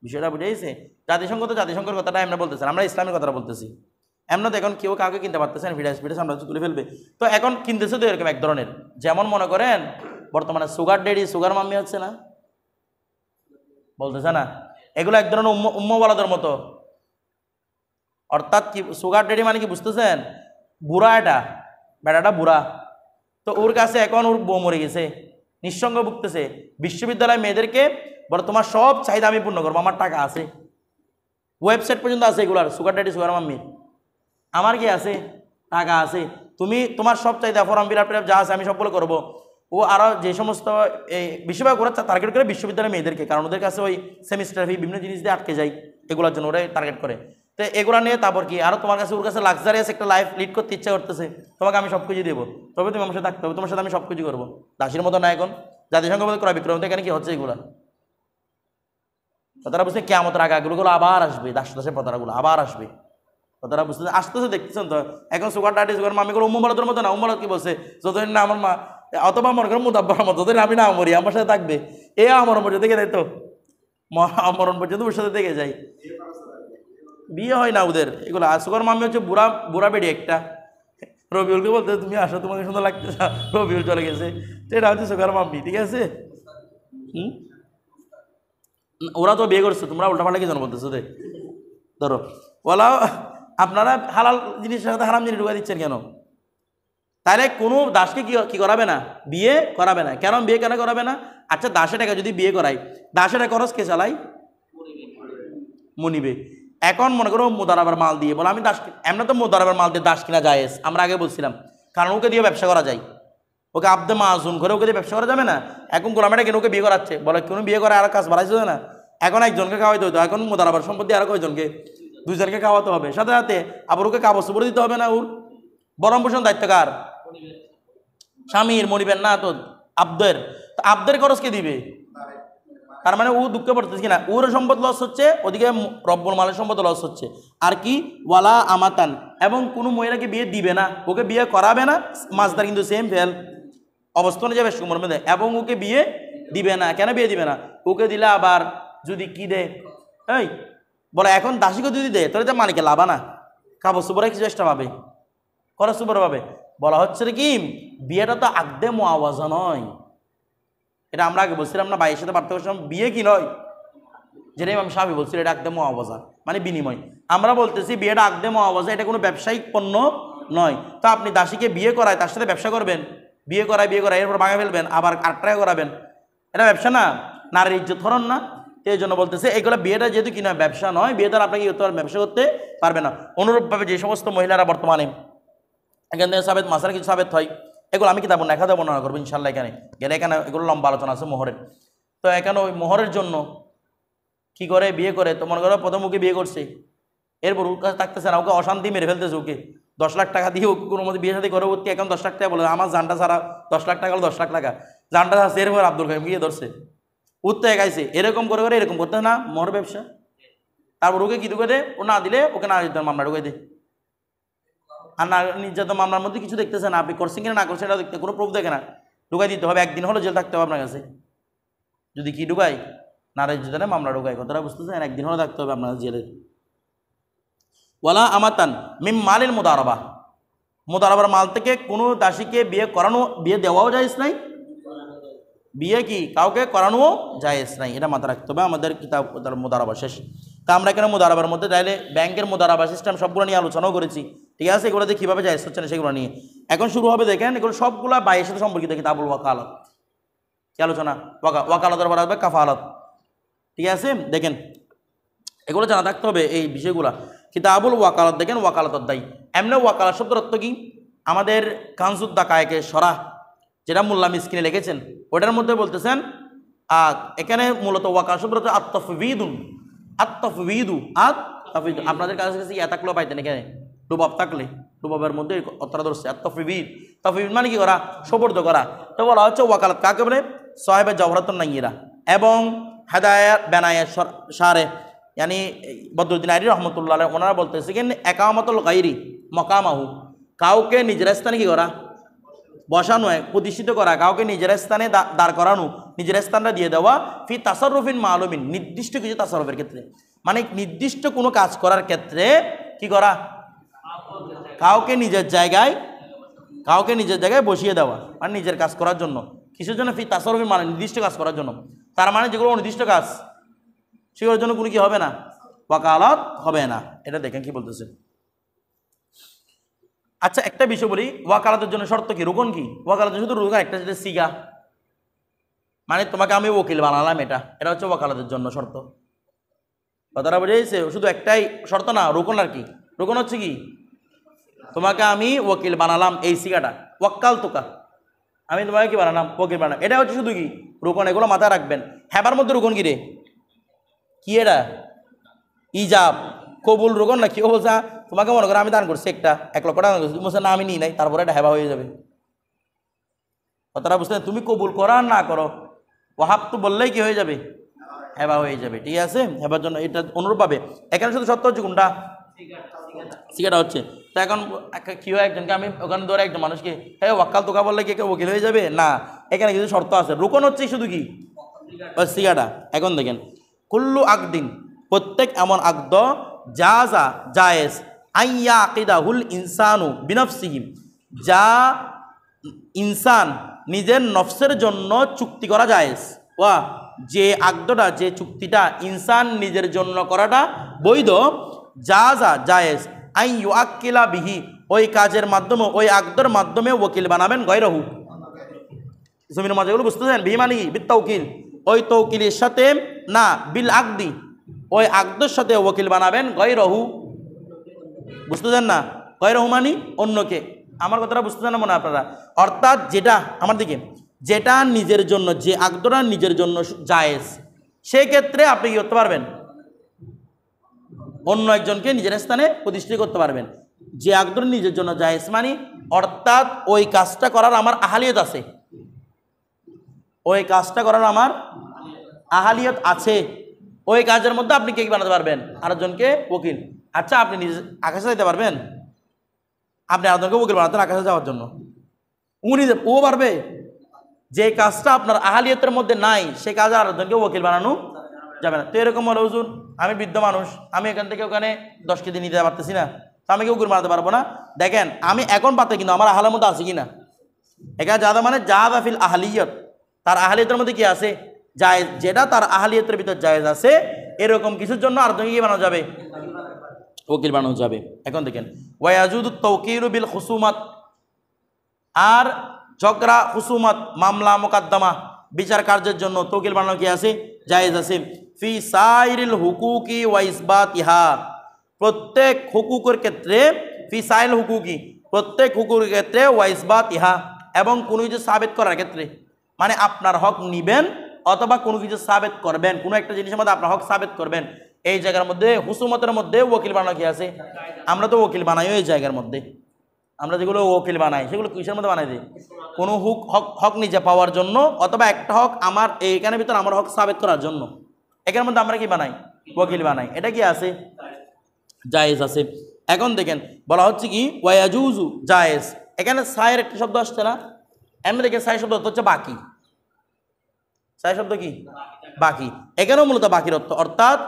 বিষয়টা বুঝে গেছে? জাতিসংঘ তো জাতিসংঘের কথাটা আমরা বলতেছি, আমরা ইসলামের কথাটা বলতেছি। এমন তো এখন কেউ কাউকে কিনতে পারতেছে না, ভিডিও আমরা তুলে ফেলবে। তো এখন কিনতেছে তো এরকম এক ধরনের, যেমন মনে করেন বর্তমানে সুগার ডেডি সুগার মাম্মি হচ্ছে না, বলতেছে না, এগুলো এক ধরনের উম্মওয়ালাদের মতো। অর্থাৎ কি সুগার ডেডি মানে কি বুঝতেছেন? বুড়া, এটা বেটাটা বুড়া, তো ওর কাছে এখন ওর বউ মরে গেছে, নিঃসঙ্গ ভুগতেছে, বিশ্ববিদ্যালয় মেয়েদেরকে বলে তোমার সব চাহিদা আমি পূর্ণ করবো, আমার টাকা আছে, ওয়েবসাইট পর্যন্ত আছে এগুলার, সুগার ড্যাডি সুগার মাম্মি। আমার কি আছে? টাকা আছে, তুমি তোমার সব চাহিদা ফরম বিরাট যা আছে আমি সবগুলো করবো। ও আরও যে সমস্ত এই বেশিরভাগ ওরা টার্গেট করে বিশ্ববিদ্যালয় মেয়েদেরকে, কারণ ওদের কাছে ওই সেমিস্টার ফি বিভিন্ন জিনিস দিয়ে আটকে যায়, এগুলোর জন্য ওরাই টার্গেট করে। তো এগুলো নিয়ে তারপর কি আরও তোমার কাছে ওর কাছে লাক্সারিয়াস একটা লাইফ লিড করতে ইচ্ছা করতেছে, তোমাকে আমি সব কিছু দেবো, তবে তুমি আমার সাথে থাকতে হবে, তোমার সাথে আমি সব কিছু করবো। দাসীর মতো না এখন জাতিসংঘ বলে ক্রয় বিক্রয়, এখানে কি হচ্ছে এগুলা? তারা বুঝতে কেয়ামতের আগে এগুলো আবার আসবে, দাসের পতারাগুলো আবার আসবে, তারা বুঝতে আসতেছে, দেখতেছেন তো এখন সুগার ডাডি সুগার মামিগুলো উম্মুবালতের মতো না। উম্মুবালত কি বলছে? যতদিন না আমার মা, অথবা মনে করেন মুদাব্বার মতো, যতদিন আমি না মরি আমার সাথে থাকবে, এ আমরণ পর্যন্ত দেখে দেয়, তো আমরণ পর্যন্ত ওর সাথে দেখে যাই, বিয়ে হয় না ওদের এগুলো। আর সুগার মামি হচ্ছে বুড়া বুড়া বেড়ি একটা, রবিউলকে বলতে তুমি আসো তোমাকে সুন্দর লাগতেছে, রবিউল চলে গেছে, সেটা হচ্ছে সুগার মাম্মি, ঠিক আছে? ওরা তো বিয়ে করছে, তোমরা উল্টাপাল্টা কি জন বলতেছো? ধরো বলা আপনারা হালাল জিনিসের সাথে হারাম জিনিস ঢুকা দিচ্ছেন কেন? তাহলে কোনো দাসকে কি করাবে না? বিয়ে করাবে না। কেন বিয়ে কেন করাবে না? আচ্ছা দাসেটাকে যদি বিয়ে করাই, দাসেটা খরচ কে চালাই? মনিবে। এখন মনে করো মোদারাবার মাল দিয়ে বলো আমি দাস, এমনি তো মোদারাবার মাল দিয়ে দাস কিনা জায়েজ, আমরা আগে বলছিলাম, কারণ ওকে দিয়ে ব্যবসা করা যায়, ওকে আব্দে মাসুম করে ওকে দিয়ে ব্যবসা করা যাবে না। এখন গোলামেটা কেন ওকে বিয়ে করাচ্ছে, বলে কোনো বিয়ে করে আর কাজ বাড়াইছে না, এখন একজনকে খাওয়াইতে হতো, এখন মোদারাবার সম্পত্তি আর কয়জনকে? 2 জনকে খাওয়াতে হবে, সাথে সাথে আবার ওকে কাগজ উপরে দিতে হবে না? ওর বরণ পোষণ দায়িত্ব কার? স্বামীর, মনিবেন না তো আব্দের। আব্দের খরচ কে দিবে? তার মানে ও দুঃখে পড়তেছে কিনা, ওর সম্পদ লস হচ্ছে, ওদিকে রব্বুল মালের সম্পদ লস হচ্ছে। আর কি ওয়ালা আমাতান, এবং কোনো মহিলাকে বিয়ে দিবে না, ওকে বিয়ে করাবে না, মাছদার কিন্তু সেম ফেল অবস্থানে যাবে সুমর মধ্যে, এবং ওকে বিয়ে দিবে না। কেন বিয়ে দিবে না? ওকে দিলে আবার যদি কি দে, এই বলে এখন দাসীকে যদি দেয় তাহলে তো মালিকে লাভা না, কাপড় সুপরে কিছু চেষ্টা পাবে, খরচ সুপর পাবে। বলা হচ্ছে কি বিয়েটা তো আকদে মুআওয়াজা নয়, এটা আমরা আগে বলছিলাম না ভাইয়ের সাথে পার্থক্য, বিয়ে কি নয়, যেটা ইমাম শাফি বলছিল এটা আকদে মুআওয়াজা মানে বিনিময়। আমরা বলতেছি বিয়েটা আকদে মুআওয়াজা, এটা কোনো ব্যবসায়িক পণ্য নয়। তো আপনি দাসীকে বিয়ে করায় তার সাথে ব্যবসা করবেন, বিয়ে করায় এরপর ভাঙা ফেলবেন, আবার 8 টাকা করাবেন, এটা ব্যবসা না? নারীর ইজ্জত হরণ না? এই জন্য বলতেছে এগুলো বিয়েটা যেহেতু কিনা ব্যবসা নয়, বিয়ে দ্বারা আপনাকে ব্যবসা করতে পারবে না। অনুরূপভাবে যে সমস্ত মহিলারা বর্তমানে এখান থেকে সাবেত মাসার কিছু সাবেত হয়, এগুলো আমি কিতাব এখানে বর্ণনা করবো ইনশাল্লাহ, এখানে গেলে এখানে এগুলো লম্বা আলোচনা আছে মোহরের। তো এখানে ওই মোহরের জন্য কি করে বিয়ে করে, তো মনে করো প্রথম ওকে বিয়ে করছে, এরপর ওর কাছে থাকতেছে না, ওকে অশান্তি মেরে ফেলতেছে, ওকে 10 লাখ টাকা দিয়ে ওকে কোনো মধ্যে বিয়ে সাথে করে, ওকে এখন 10 লাখ টাকা বলে, আমার জানটা ছাড়া 10 লাখ টাকা হলো 10 লাখ টাকা, জানটা ছাড়া এরপর আব্দুল কাইম গিয়ে ধরছে, উত্তে গাইছে, এরকম করে এরকম করতে না মোহর ব্যবসা। তারপর ওকে কি ঢুকে দে, ও না দিলে ওকে না দিতে মামলা ঢুকে দে। আর না নির্যাতন মামলার মধ্যে কিছু দেখতেছে না, আপনি করছেন কিনা না করছেন এটা দেখতে কোনো প্রুফ দেখে না, ঢুকাই দিতে হবে, একদিন হলো জেল থাকতে হবে আপনার কাছে। যদি কি ঢুকাই না নির্যাতনে মামলা ঢুকাই, কথাটা বুঝতেছেন, একদিন হলো থাকতে হবে আপনার জেলে। ওয়ালা আমাতান মিম মালিল মুদারাবা, মুদারাবার মাল থেকে কোনো দাসীকে বিয়ে করানো, বিয়ে দেওয়াও জায়েজ নাই, বিয়ে কি কাউকে করানোও জায়েজ নাই, এটা মাথা রাখতে হবে। আমাদের কিতাব মুদারাবা শেষ। তা আমরা এখানে মুদারাবার মধ্যে চাইলে ব্যাংকের মুদারাবা সিস্টেম সবগুলো নিয়ে আলোচনাও করেছি, ঠিক আছে, এগুলোতে কীভাবে জায়েজ হচ্ছে না সেগুলো নিয়ে। এখন শুরু হবে, দেখেন এগুলো সবগুলো বাইয়ের সাথে সম্পর্কিত কিতাবুল ওয়াকালত, কি আলোচনা, ওয়াকালতের পর আসবে কাফালত, ঠিক আছে। দেখেন এগুলো জানা থাকতে হবে এই বিষয়গুলো। কিতাবুল ওয়াকালত দেখেন ওয়াকালতর দায়ী, এমনি ওয়াকালত শব্দের অর্থ কি, আমাদের কানসুদ্দা কায়কে সরাহ যেটা মোল্লা মিসকিনে লিখেছেন ওটার মধ্যে বলতেছেন এখানে মূলত ওয়াকাল শব্দ হচ্ছে আত্তফবিদুন, আত্তফবিদু আত্তফবিদ, আপনাদের কাছে কাছে ইয়া থাকলেও পাইতেন, এখানে রুবাব থাকলে রুবাবের মধ্যে অর্থটা ধরছে আত্তফবিদ, তফবিদ মানে কি করা, সোপর্দ করা। তো বলা হচ্ছে ওয়াকালত কাকে বলে, সাহেবের জওহরাতুন নাইয়্যিরা এবং হেদায়াত বেনায়া সারে यानी বদরুদ্দিন আইরি রহমতুল্লাহ আলাইহি ওনারা বলতেছে কি একামাতুল গায়রি মাকামাহু, কাউকে নিজের স্থানে কি করা, বসানো, প্রতিষ্ঠিত করা, কাউকে নিজের স্থানে দাঁড় করানো, নিজের স্থানটা দিয়ে দেওয়া, ফি তাসাররুফিন মালুমিন, নির্দিষ্ট কিছু তাসাররুফের ক্ষেত্রে, মানে নির্দিষ্ট কোনো কাজ করার ক্ষেত্রে কি করা, কাউকে নিজের জায়গায় বসিয়ে দেওয়া, মানে নিজের কাজ করার জন্য, কিসের জন্য, ফি তাসাররুফিন মানে নির্দিষ্ট কাজ করার জন্য। তার মানে যেগুলো অনির্দিষ্ট কাজ সেগুলোর জন্য কোনো কি হবে না, ওয়াকালত হবে না। এটা দেখেন কি বলতেছে। আচ্ছা একটা বিষয় বলি, ওয়াকালতের জন্য শর্ত কি, রুকন কি, ওয়াকালতের শুধু রুকন একটা, যেটা সিগা, মানে তোমাকে আমি ওকিল বানালাম, এটা হচ্ছে ওয়াকালতের জন্য শর্ত। কথাটা বুঝেছে, শুধু একটাই শর্ত না, রুকন আর কি, রুকন হচ্ছে কি, তোমাকে আমি ওকিল বানালাম, এই সিগাটা ওয়াক্কাল তোকা, আমি তোমাকে কি বানালাম, ওকিল বানালাম, এটা হচ্ছে শুধু কি রুকন, এগুলো মাথায় রাখবেন। হ্যাবার মধ্যে রুকন কি রে, কি এটা ইজাব কবুল রুকন না, কেউ বলছে তোমাকে মনে করো আমি দান করছি একটা 1 লক্ষ টাকা দান করছি, তুমি বলছো না আমি নিই নাই, তারপরে এটা হেবা হয়ে যাবে। কথাটা বুঝতে, তুমি কবুল করো আর না করো, ওয়াহাব তো বললেই কি হয়ে যাবে, হেবা হয়ে যাবে, ঠিক আছে। হেবার জন্য এটা অনুরূপভাবে এখানে শুধু সত্য হচ্ছে কোনটা, সিগাটা হচ্ছে। তো এখন কি হয়, একজনকে আমি ওখানে ধরে একজন মানুষকে হ্যাঁ ওয়াক্কাল তোকা বললে কি ওকিল হয়ে যাবে না, এখানে কিছু শর্ত আছে। রুকন হচ্ছে শুধু কি সিগাটা। এখন দেখেন কুল্লু আকদিন, প্রত্যেক এমন আকদ জাযা জায়েজ আইয়া আকিদাহুল ইনসানু বিনফসিহি, যা ইনসান নিজের নফসের জন্য চুক্তি করা জায়েজ, ওয়া যে আকদটা, যে চুক্তিটা ইনসান নিজের জন্য করাটা বৈধ, জাযা জায়েজ আই ইউআক্কিলা বিহি, ওই কাজের মাধ্যমে, ওই আকদর মাধ্যমে ওকিল বানাবেন গয়রহু, জমির মজাগুলো বুঝতেছেন, বিহি মানে কি বিত্তাউকিল, ওই তৌকিলের সাথে না, বিল আকদি, ওই আকদের সাথে ওকিল বানাবেন গয়রহু, বুঝতেছেন না, গয়রহু মানে অন্যকে, আমার কথাটা বুঝতেছেন না মনে আপনারা, অর্থাৎ যেটা আমার দিকে, যেটা নিজের জন্য, যে আকদটা নিজের জন্য জায়েজ, সেক্ষেত্রে আপনি কি করতে পারবেন, অন্য একজনকে নিজের স্থানে প্রতিষ্ঠিত করতে পারবেন। যে আকদর নিজের জন্য জায়েজ মানে অর্থাৎ ওই কাজটা করার আমার আহালিয়ত আছে, ওই কাজটা করার আমার আহালিয়ত আছে, ওই কাজের মধ্যে আপনি কে বানাতে পারবেন, আরেকজনকে ওকিল। আচ্ছা আপনি নিজে আকাশে যেতে পারবেন, আপনি আরেকজনকে ওকিল বানাতেন আকাশে যাওয়ার জন্য, উনি ও পারবে, যে কাজটা আপনার আহালিয়তের মধ্যে নাই সেই কাজে আরেকজনকে ওকিল বানানো যাবে না। তো এরকম হলো হুজুর আমি বৃদ্ধ মানুষ, আমি এখান থেকে ওখানে 10 কেজি নিতে পারতেছি না, তো আমি কি ওকিল বানাতে পারবো না। দেখেন আমি এখন পাতে কিন্তু আমার আহালের মধ্যে আছে কি না, এখানে জাদা মানে জাদা ফিল আহলিয়ত, তার আহলিয়তের মধ্যে কি আছে, জায়েজ, যেটা তার আহলিয়তের ভিতর জায়েজ আছে, এরকম কিছুর জন্য আরেকজনকে কি বানানো যাবে, ওকিল বানানো যাবে। এখন দেখেন ওয়ায়াজুদু তাওকিলু বিল খুসুমাত, আর ঝগড়া খুসুমাত মামলা মোকদ্দমা বিচার কার্যের জন্য তৌকিল বানানো কি আছে, জায়েজ আছে। ফি সাইরিল হুকুকি ওয়া ইসবাতিহা, প্রত্যেক হুকুকের ক্ষেত্রে, ফি সাইল হুকুকি প্রত্যেক হুকুকের ক্ষেত্রে, ওয়া ইসবাতিহা এবং কোনো কিছু সাবিত করার ক্ষেত্রে, মানে আপনার হক নিবেন অথবা কোনো কিছু সাবিত করবেন, কোনো একটা জিনিসের মধ্যে আপনার হক সাবিত করবেন, এই জায়গার মধ্যে হুসুমতের মধ্যে ওকিল বানানো কি আছে, আমরা তো ওকিল বানাই এই জায়গার মধ্যে, আমরা যেগুলো ওকিল বানাই সেগুলো কিসের মধ্যে বানাই দিই, কোনো হক নিজে পাওয়ার জন্য অথবা একটা হক আমার এইখানের ভিতরে আমার হক সাবিত করার জন্য, এখানের মধ্যে আমরা কি বানাই, ওয়াকিল বানাই, এটা কি আছে? জায়েজ আছে। এখন দেখেন বলা হচ্ছে কি ওয়ায়াজুজু জায়েজ, এখানে সায়ের একটা শব্দ আসছে না, এমনি দেখে সাই শব্দ অর্থ হচ্ছে বাকি। সাই শব্দ কি? বাকি। এখানেও মূলত বাকির অর্থ, অর্থাৎ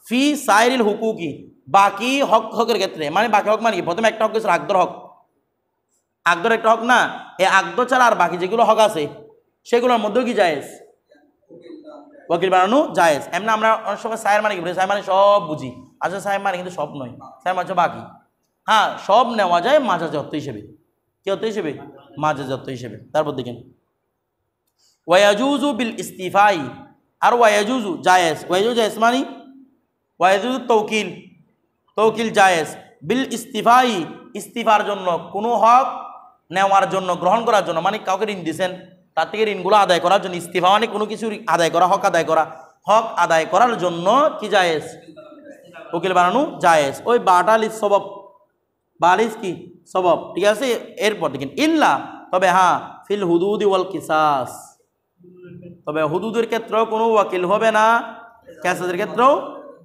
ফি সাইরিল হুকুকি, বাকি হক হকের ক্ষেত্রে। মানে বাকি হক মানে কি? প্রথমে একটা হক হচ্ছে আকদর হক, আকদর একটা হক না, এই আকদর ছাড়া আর বাকি যেগুলো হক আছে সেগুলোর মধ্যেও কি জায়েজ? ওয়াকিল বানানো জায়েজ। এমনি আমরা অনেক সময় সায়ের মানে কি বলি? সায়ের মানে সব বুঝি, আসলে সায়ের মানে কিন্তু সব নয়, সায়ের মানে হচ্ছে বাকি। হ্যাঁ, সব নেওয়া যায় মাজাজ অর্থ হিসেবে। কি অর্থ হিসেবে? মাজাজ অর্থ হিসেবে। তারপর দেখেন ওয়ায়াজুজু বিল ইস্তিফাই, আর ওয়ায়াজুজু জায়েজ, ওয়ায়াজুজু জায়েজ মানে ওয়ায়াজুজু তৌকিল, তৌকিল জায়েজ, বিল ইস্তিফাই, ইস্তিফার জন্য, কোনো হক নেওয়ার জন্য, গ্রহণ করার জন্য, মানে কাউকে ঋণ দিয়েছেন তার থেকে ঋণগুলো আদায় করার জন্য, ইস্তিফা মানে কোনো কিছু আদায় করা, হক আদায় করা, হক আদায় করার জন্য কি জায়েজ? উকিল বানানো জায়েজ। ওই বাটালিস সবব, বালিস কি সবব, ঠিক আছে। এরপর দেখেন ইল্লা, তবে হ্যাঁ, ফিল হুদুদি ওয়াল কিসাস, তবে হুদুদের ক্ষেত্রেও কোনো ওয়াকিল হবে না, কিসাসের ক্ষেত্রেও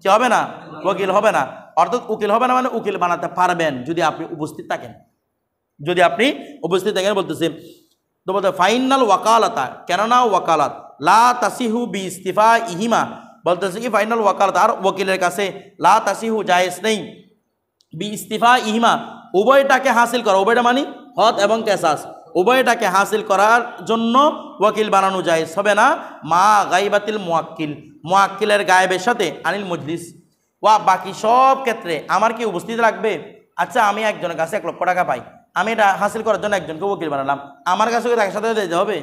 কি হবে না? ওয়াকিল হবে না। অর্থাৎ উকিল হবে না মানে উকিল বানাতে পারবেন যদি আপনি উপস্থিত থাকেন, যদি আপনি উপস্থিত থাকেন। বলতেছে তো বলতে ফাইনাল ওয়াকালাতা, কেননা ওয়াকালাত লা তাসিহু বি ইস্তিফা ইহিমা, বলতেছে কি ফাইনাল ওয়াকালাত, আর ওয়াকিলের কাছে লা তাসিহু জায়েজ নেই, বি ইস্তিফা ইহিমা, উভয়টাকে হাসিল করা, উভয়টা মানে হদ এবং কেসাস, উভয়টাকে হাসিল করার জন্য ওয়াকিল বানানো জায়েজ হবে না, মা গাইবাতিল মুয়াক্কিল, মুয়াক্কিলের গায়েবের সাথে, আনিল মজলিস, ওয়া বাকি সব ক্ষেত্রে আমার কি উপস্থিত লাগবে? আচ্ছা, আমি একজনের কাছে 1 লক্ষ টাকা পাই, আমি এটা হাসিল করার জন্য একজনকে ওয়াকিল বানালাম, আমার কাছে তার সাথে যেতে হবে?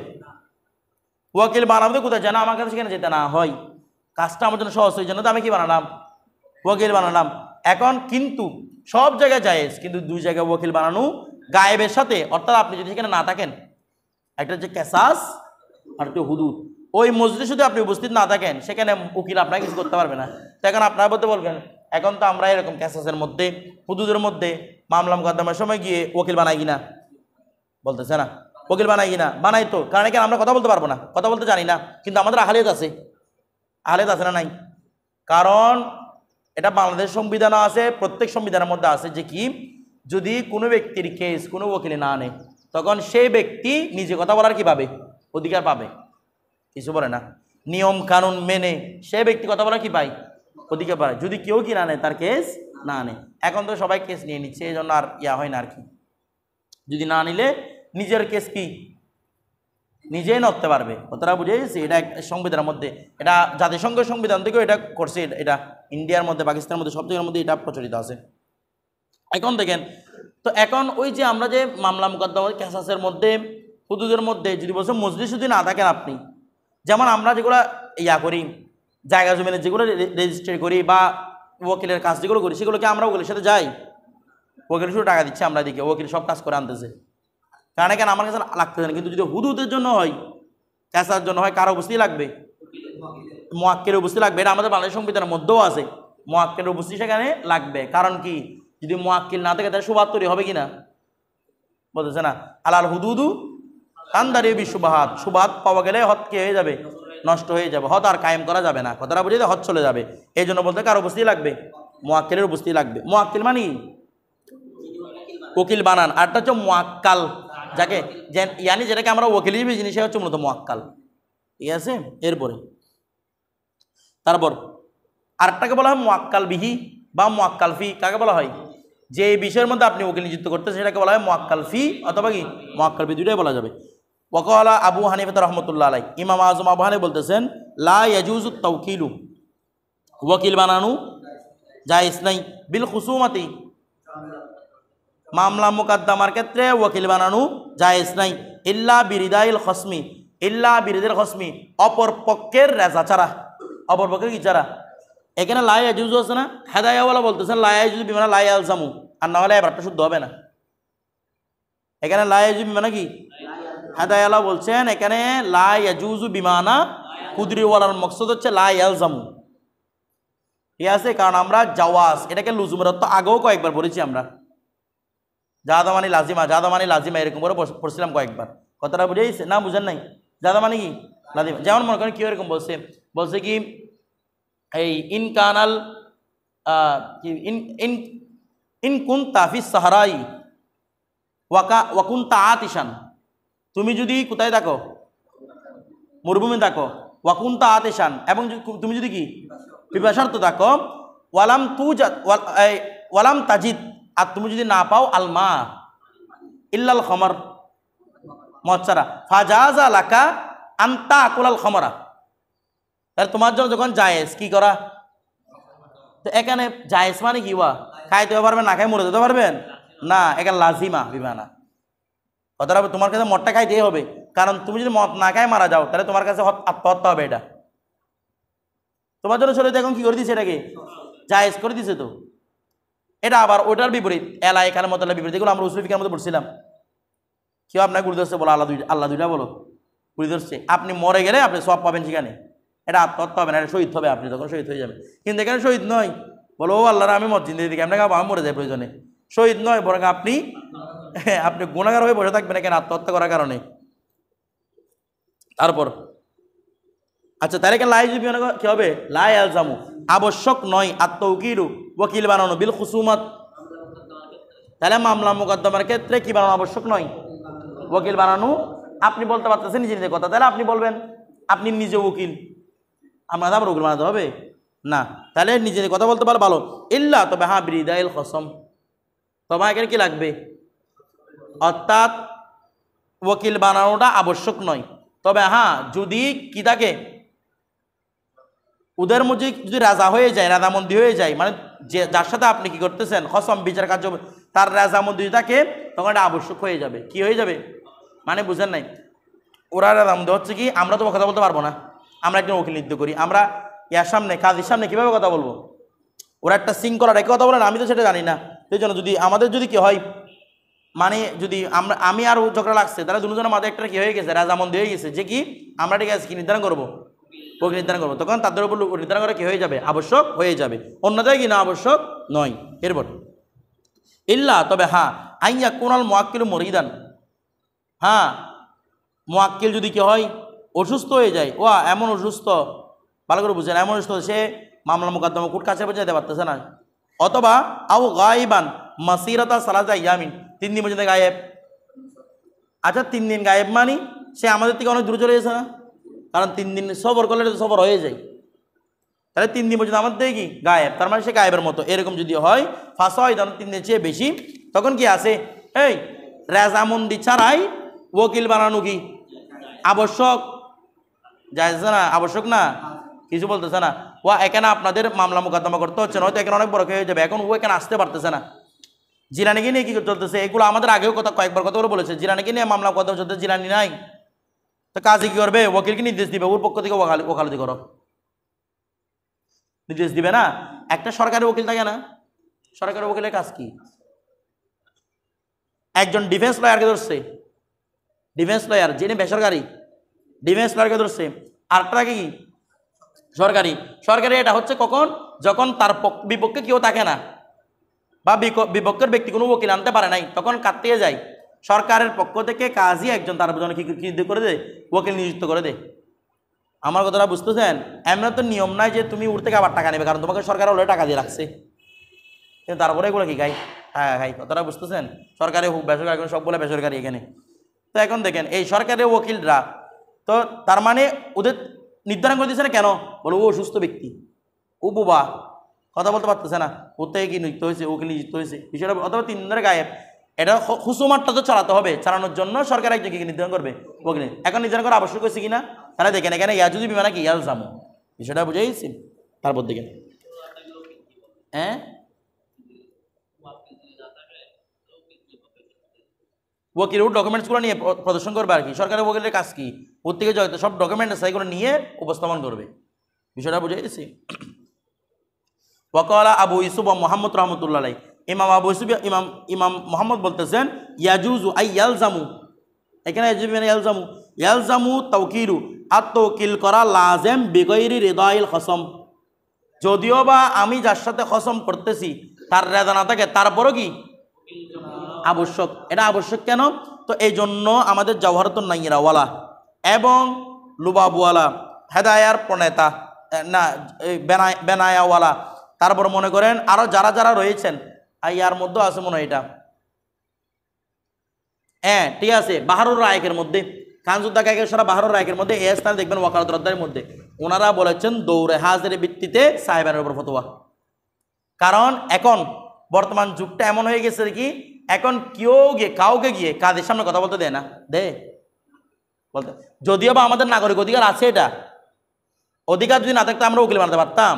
ওয়াকিল বানাবো কোথায়? যেন আমার কাছে সেখানে যেতে না হয়, কাজটা আমার জন্য সহজ, ওই জন্য তো আমি কি বানালাম? ওয়াকিল বানালাম। এখন কিন্তু সব জায়গায় জায়েজ, কিন্তু 2 জায়গায় ওয়াকিল বানানো গায়েবের সাথে, অর্থাৎ আপনি যদি সেখানে না থাকেন, একটা হচ্ছে কেসাস আর একটা হুদুদ, ওই মজলিসে যদি আপনি উপস্থিত না থাকেন সেখানে উকিল আপনাকে কিছু করতে পারবে না। তো এখন আপনারা বলতে বলবেন, এখন তো আমরা এরকম কেসাসের মধ্যে, হুদুদের মধ্যে মামলা মোকদ্দমার সময় গিয়ে ওকিল বানাই কিনা? বলতেছে না, ওকিল বানাই কিনা? বানাই তো, কারণ এখানে আমরা কথা বলতে পারবো না, কথা বলতে জানি না, কিন্তু আমাদের আহলিয়ত আছে, আহলিয়ত আছে না নাই? কারণ এটা বাংলাদেশ সংবিধানও আছে, প্রত্যেক সংবিধানের মধ্যে আছে যে কি, যদি কোনো ব্যক্তির কেস কোনো ওকিলে না আনে, তখন সেই ব্যক্তি নিজে কথা বলার কি পাবে? অধিকার পাবে। কিছু বলে না, নিয়ম কানুন মেনে সে ব্যক্তি কথা বলার কি পায়? অধিকার পায়, যদি কেউ কি না নেয়, তার কেস না আনে। এখন তো সবাই কেস নিয়ে নিচ্ছে, এই জন্য আর ইয়া হয় না আর কি। যদি না নিলে নিজের কেস কি নিজেই নড়তে পারবে, কথাটা বুঝে গেছি। এটা সংবিধানের মধ্যে, এটা জাতিসংঘের সংবিধান থেকেও এটা করছে, এটা ইন্ডিয়ার মধ্যে, পাকিস্তানের মধ্যে, সব জায়গার মধ্যে এটা প্রচলিত আছে। এখন দেখেন তো, এখন ওই যে আমরা যে মামলা মোকদ্দমা কেসাসের মধ্যে, হুদুদের মধ্যে যদি বলছে মজলিস যদি না থাকেন আপনি, যেমন আমরা যেগুলো ইয়া করি, জায়গা জমিনের যেগুলো রেজিস্ট্রি করি বা ওকিলের কাজ যেগুলো করি, সেগুলোকে আমরা ওকিলের সাথে যাই, ওকিল শুধু টাকা দিচ্ছে, আমরা দিকে ওকিল সব কাজ করে আনতেছে, কারণ এখানে আমার কাছে লাগতেছে না। কিন্তু যদি হুদুদের জন্য হয়, কেসার জন্য হয়, কারো উপস্থিতি লাগবে? মুয়াক্কিলের উপস্থিতি লাগবে। এটা আমাদের বাংলাদেশ সংবিধানের মধ্যেও আছে, মুয়াক্কিলের উপস্থিতি সেখানে লাগবে। কারণ কি, যদি মুয়াক্কিল না থাকে তাহলে সুবাদ তৈরি হবে কিনা? বলতেছে না, আলাল হুদুদু কান্দারি বিশুবাহাত, সুবাদ পাওয়া গেলে হদ কি হয়ে যাবে? নষ্ট হয়ে যাবে, হদ আর কায়েম করা যাবে না, কথাটা বুঝে হদ চলে যাবে। এই জন্য বলতে কারো উপস্থিতি লাগবে? মুয়াক্কিলের উপস্থিতি লাগবে। মুয়াক্কিল মানে ওকিল বানান, আরটা হচ্ছে মুয়াক্কাল, যাকে ইয়ানি যেটাকে আমরা ওকিল হিসেবে জিনিস হচ্ছে মূলত মুয়াক্কাল, ঠিক আছে। এরপরে তারপর আরেকটাকে বলা হয় মুয়াক্কাল বিহি বা মুয়াক্কাল ফি। কাকে বলা হয়? যে বিষয়ের মধ্যে আপনি ওকিল নিযুক্ত করতেছেন সেটাকে বলা হয় মুয়াক্কাল ফি অথবা কি মুয়াক্কাল বি, দুটোই বলা যাবে। ওয়াকালা আবু হানিফা রাহমাতুল্লাহ আলাইহি, ইমাম আযম আবু হানিফা বলতেছেন লা ইয়াজুজু তাওকিলু, ওয়াকিল বানানো জায়েজ নাই, বিল খুসুমাতি, মামলা মুকদ্দমার ক্ষেত্রে ওয়াকিল বানানো জায়েজ নাই, ইল্লা বিরিদাইল খসমি, ইল্লা বিরিদাইল খসমি, অপর পক্ষের রেজা ছাড়া, অপর পক্ষের কি ছাড়া। এখানে লা ইয়াজুজু আছে না, হেদায়াওয়ালা বলতেছেন লা ইয়াজুজু বিমানা লা ইয়ালজামু, আর না হলে এবারটা শুদ্ধ হবে না। এখানে লা ইয়াজুজু বিমানা কি, হেদায়াওয়ালা বলছেন এখানে লা ইয়াজুজু বিমানা কুদরিওয়ালার মকসদ হচ্ছে লা ইয়ালজামু, ঠিক আছে। কারণ আমরা জাওয়াজ এটাকে লুজুমের অর্থ আগেও কয়েকবার বলেছি আমরা, জাদা মানে লাজিমা, জাদা মানে লাজিমা, এরকম করে পড়ছিলাম কয়েকবার, কথাটা বুঝেছে না? বুঝেন নাই? জাদা মানে কি লাজিমা। যেমন মনে করেন কেউ এরকম বলছে কি এই ইন কানাল ইন ইন ইন কুনতা ফিস সাহরাই ওয়াকুনতা আতিশান, তুমি যদি কোথায় থাকো, মরুভূমি থাকো, ওয়াকুনতা আতিশান, এবং তুমি যদি কি পিপাসার্ত থাকো, ওয়ালাম তাজিদ, আর তুমি যদি না পাও আলমা ইল্লাল খমর, মদ ছাড়া, ফাজাজা লাকা আনতা আকুলাল খমরা, তাহলে তোমার জন্য যখন জায়েজ কি করা। তো এখানে জায়েজ মানে কি ওয়া খাইতে পারবেন, না খাই মরে যেতে পারবেন না, এখানে লাজিমা বিমানা কথাটা, তোমার কাছে মদটা খাইতেই হবে, কারণ তুমি যদি মদ না খাই মারা যাও তাহলে তোমার কাছে আত্মহত্যা হবে। এটা তোমার জন্য শরীর এখন কি করে দিছে, এটাকে জায়েজ করে দিছে। তো এটা আবার ওটার বিপরীত, এলাই এখানে মতলা বিপরীত, এগুলো আমরা উসুল ফিকের মধ্যে পড়ছিলাম। কেউ আপনার গুরু ধরছে বলো আল্লাহ দুইটা বলো, গুরু ধরছে, আপনি মরে গেলে আপনি সব পাবেন সেখানে, এটা আত্মহত্যা হবে না, এটা শহীদ হবে, আপনি তখন শহীদ হয়ে যাবেন। কিন্তু এখানে শহীদ নয়, বলো ও আল্লাহরা আমি মসজিদ দিকে আপনাকে আমি মরে যাই প্রয়োজনে, শহীদ নয়, বরং আপনি গুণাগার হয়ে বসে থাকবেন এখানে আত্মহত্যা করার কারণে। তারপর আচ্ছা, তাহলে এখানে লাই যদি কি হবে, লাই আলজামু আবশ্যক নয় আত্মউকিলু ওকিল বানানো বিল খুসুমাত, তাহলে মামলা মোকদ্দমার ক্ষেত্রে কি বানানো আবশ্যক নয়, ওকিল বানানো। আপনি বলতে পারতেছেন নিজে নিজের কথা, তাহলে আপনি বলবেন আপনি নিজে উকিল, আপনার আবার উকিল বানাতে হবে না, তাহলে নিজের কথা বলতে পারো ভালো। ইল্লা তবে হ্যাঁ বিরিদাইল খসম, তোমার এখানে কি লাগবে, অর্থাৎ ওকিল বানানোটা আবশ্যক নয়, তবে হ্যাঁ যদি কি থাকে ওদের মধ্যে যদি রাজা হয়ে যায়, রাজামন্দি হয়ে যায়, মানে যে যার সাথে আপনি কি করতেছেন খসম বিচার কার্য, তার রাজামন্দি থাকে, তখন এটা আবশ্যক হয়ে যাবে। কি হয়ে যাবে মানে বুঝেন নাই, ওরা রাজামন্দি হচ্ছে কি, আমরা তো কথা বলতে পারবো না, আমরা একজন উকিল নিয়োগ করি, আমরা ইয়ার সামনে কাজীর সামনে কীভাবে কথা বলবো, ওরা একটা শৃঙ্খলা রেখে কথা বলে না, আমি তো সেটা জানি না। সেই জন্য যদি আমাদের যদি কি হয়, মানে যদি আমি আর ঝগড়া লাগছে, তাহলে দুজনের মাঝে একটা কি হয়ে গেছে, রাজামন্দি হয়ে গেছে, যে কি আমরা ঠিক আছে কি নির্ধারণ করবো, ওকে নির্ধারণ করবো, তখন তাদের উপর নির্ধারণ করা কি হয়ে যাবে, আবশ্যক হয়ে যাবে, অন্যথায় কি না আবশ্যক নয়। এরপর ইল্লা তবে হ্যাঁ আইয়া কোনাল মোয়াক্কিল মরিদান, হ্যাঁ মোয়াক্কিল যদি কি হয় অসুস্থ হয়ে যায়, ও এমন অসুস্থ, ভালো করে বুঝছেন, এমন অসুস্থ সে মামলা মোকদ্দমা কোর্ট কাছে যেতে পারতেছে না, অথবা আও গায়বান মাসিরাতা সালাতা ইয়ামিন, 3 দিন পর্যন্ত গায়েব। আচ্ছা 3 দিন গায়েব মানি সে আমাদের থেকে অনেক দূরে চলে গেছে না, কারণ 3 দিন সফর করলে সফর হয়ে যায়, তাহলে 3 দিন পর্যন্ত আমাদের থেকে কি গায়েব, তার মানে সে গায়েবের মতো। এরকম যদি হয় ফাঁসা হয়, তখন 3 দিনের চেয়ে বেশি, তখন কি আছে এই রাজামন্দি ছাড়াই ওকিল বানানো কি আবশ্যক, যাইছে না, আবশ্যক না, কিছু বলতেছে না। ও এখানে আপনাদের মামলা মোকদ্দমা করতে হচ্ছে না, হয়তো এখানে অনেক বড় হয়ে যাবে, এখন ও এখানে আসতে পারতেছে না, জিলানিকে নিয়ে কি চলতেছে, এগুলো আমাদের আগেও কয়েকবার কথা বলেছে, জিলানিকে নিয়ে মামলা মোকদ্দমা চলতে, জিলানি নাই, তো কাজে কি করবে, ওকিলকে নির্দেশ দিবে, ওর পক্ষ থেকে ওকালতি করো, নির্দেশ দিবে না। একটা সরকারি উকিল থাকে না, সরকারি উকিলের কাজ কি, একজন ডিফেন্স লয়ারকে ধরছে, ডিফেন্স লয়ার যিনি বেসরকারি, ডিফেন্স লয়ারকে ধরছে, আরেকটা থাকে কি সরকারি। সরকারি এটা হচ্ছে কখন, যখন তার বিপক্ষে কেউ থাকে না, বা বিপক্ষের ব্যক্তি কোনো উকিল আনতে পারে নাই, তখন কাটতে যায় সরকারের পক্ষ থেকে কাজী একজন তার জন্য কি করে দেয়, ওকিল নিযুক্ত করে দেয়। আমার কথাটা বুঝতেছেন, এমন তো নিয়ম নাই যে তুমি ওর থেকে আবার টাকা নেবে, কারণ তোমাকে সরকার অলরেডি টাকা দিয়ে রাখছে, কিন্তু তারপরে এগুলো কি খাই, হ্যাঁ খাই, কথাটা বুঝতেছেন, সরকারি হোক বেসরকারি, সব বলে বেসরকারি এখানে। তো এখন দেখেন এই সরকারি ওকিলরা, তো তার মানে ওদের নির্ধারণ করে দিচ্ছে না কেন, বলো ও অসুস্থ ব্যক্তি, ও বুবা কথা বলতে পারতেছে না, ওর থেকে কি নিযুক্ত হয়েছে, ওকিল নিযুক্ত হয়েছে, বিষয়টা অথবা 3 দিনের গায়েব, এটা হুসুমাতটা তো চালাতে হবে, চালানোর জন্য সরকার একজনকে নির্ধারণ করবে ওকিল, এখন নির্ধারণ করা আবশ্যক হয়েছে কিনা, তাহলে দেখেন এখানে ইয়াজুদি বিমানা কি ইয়ালজামু, বিষয়টা বুঝাইছি। তারপর দেখেন হ্যাঁ ওকিল ওর ডকুমেন্টসগুলো নিয়ে প্রদর্শন করবে আর কি, সরকারের ওকিলের কাজ কি, ওর থেকে যত সব ডকুমেন্ট আছে এগুলো নিয়ে উপস্থাপন করবে, বিষয়টা বুঝাইছি। ওয়াকালা আবু ইউসুফ মোহাম্মদ রহমতুল্লাহ আলাই, ইমাম আবু ইউসুফ ইমাম মোহাম্মদ বলতেছেন ইয়াজুজু আই ইয়ালজামু, এখানে ইয়ালজামু ইয়ালজামু তাওকিলু, আর তৌকিল করা লাজেম বিগৈরি রিদাইল খসম, যদিও বা আমি যার সাথে খসম করতেছি তার রেদা না থাকে, তারপরও কি আবশ্যক, এটা আবশ্যক কেন, তো এই জন্য আমাদের জওহরাতুন নাইরাওয়ালা এবং লুবাবওয়ালা হেদায়ার প্রণেতা না বেনায়াওয়ালা, তারপর মনে করেন আরো যারা যারা রয়েছেন, ইয়ার মধ্যে আছে মনে হয় এটা, হ্যাঁ ঠিক আছে, বাহারুর রায়কের মধ্যে, খানজুদ্দা কায়কের সারা বাহারুর রায়কের মধ্যে এই স্থানে দেখবেন ওয়াকালাত রদ্দারের মধ্যে ওনারা বলেছেন দৌড়ে হাজিরের ভিত্তিতে সাহেবের উপর ফতোয়া। কারণ এখন বর্তমান যুগটা এমন হয়ে গেছে কি, এখন কেউ গিয়ে কাউকে গিয়ে কাদের সামনে কথা বলতে দেয় না, বলতে, যদিও বা আমাদের নাগরিক অধিকার আছে, এটা অধিকার যদি না থাকতো আমরা উকিল বানাতে পারতাম,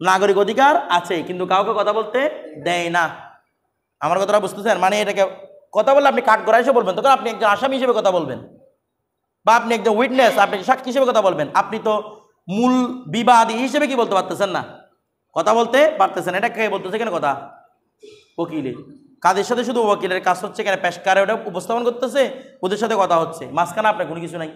নাগরিক অধিকার আছে, কিন্তু কাউকে কথা বলতে দেয় না। আমার কথাটা বুঝতেছেন? মানে এটাকে কথা বললে আপনি কাঠ করা হিসেবে বলবেন, তখন আপনি একজন আসামি হিসেবে কথা বলবেন, বা আপনি একজন উইটনেস, আপনি সাক্ষী হিসেবে কথা বলবেন, আপনি তো মূল বিবাদী হিসেবে কি বলতে পারতেছেন না, কথা বলতে পারতেছেন। এটা কে বলতেছে কেন কথা? উকিলে। কাদের সাথে শুধু ওকিলের কাজ হচ্ছে, কেন পেশকারে ওটা উপস্থাপন করতেছে, ওদের সাথে কথা হচ্ছে, মাঝখানে আপনার কোনো কিছু নাই।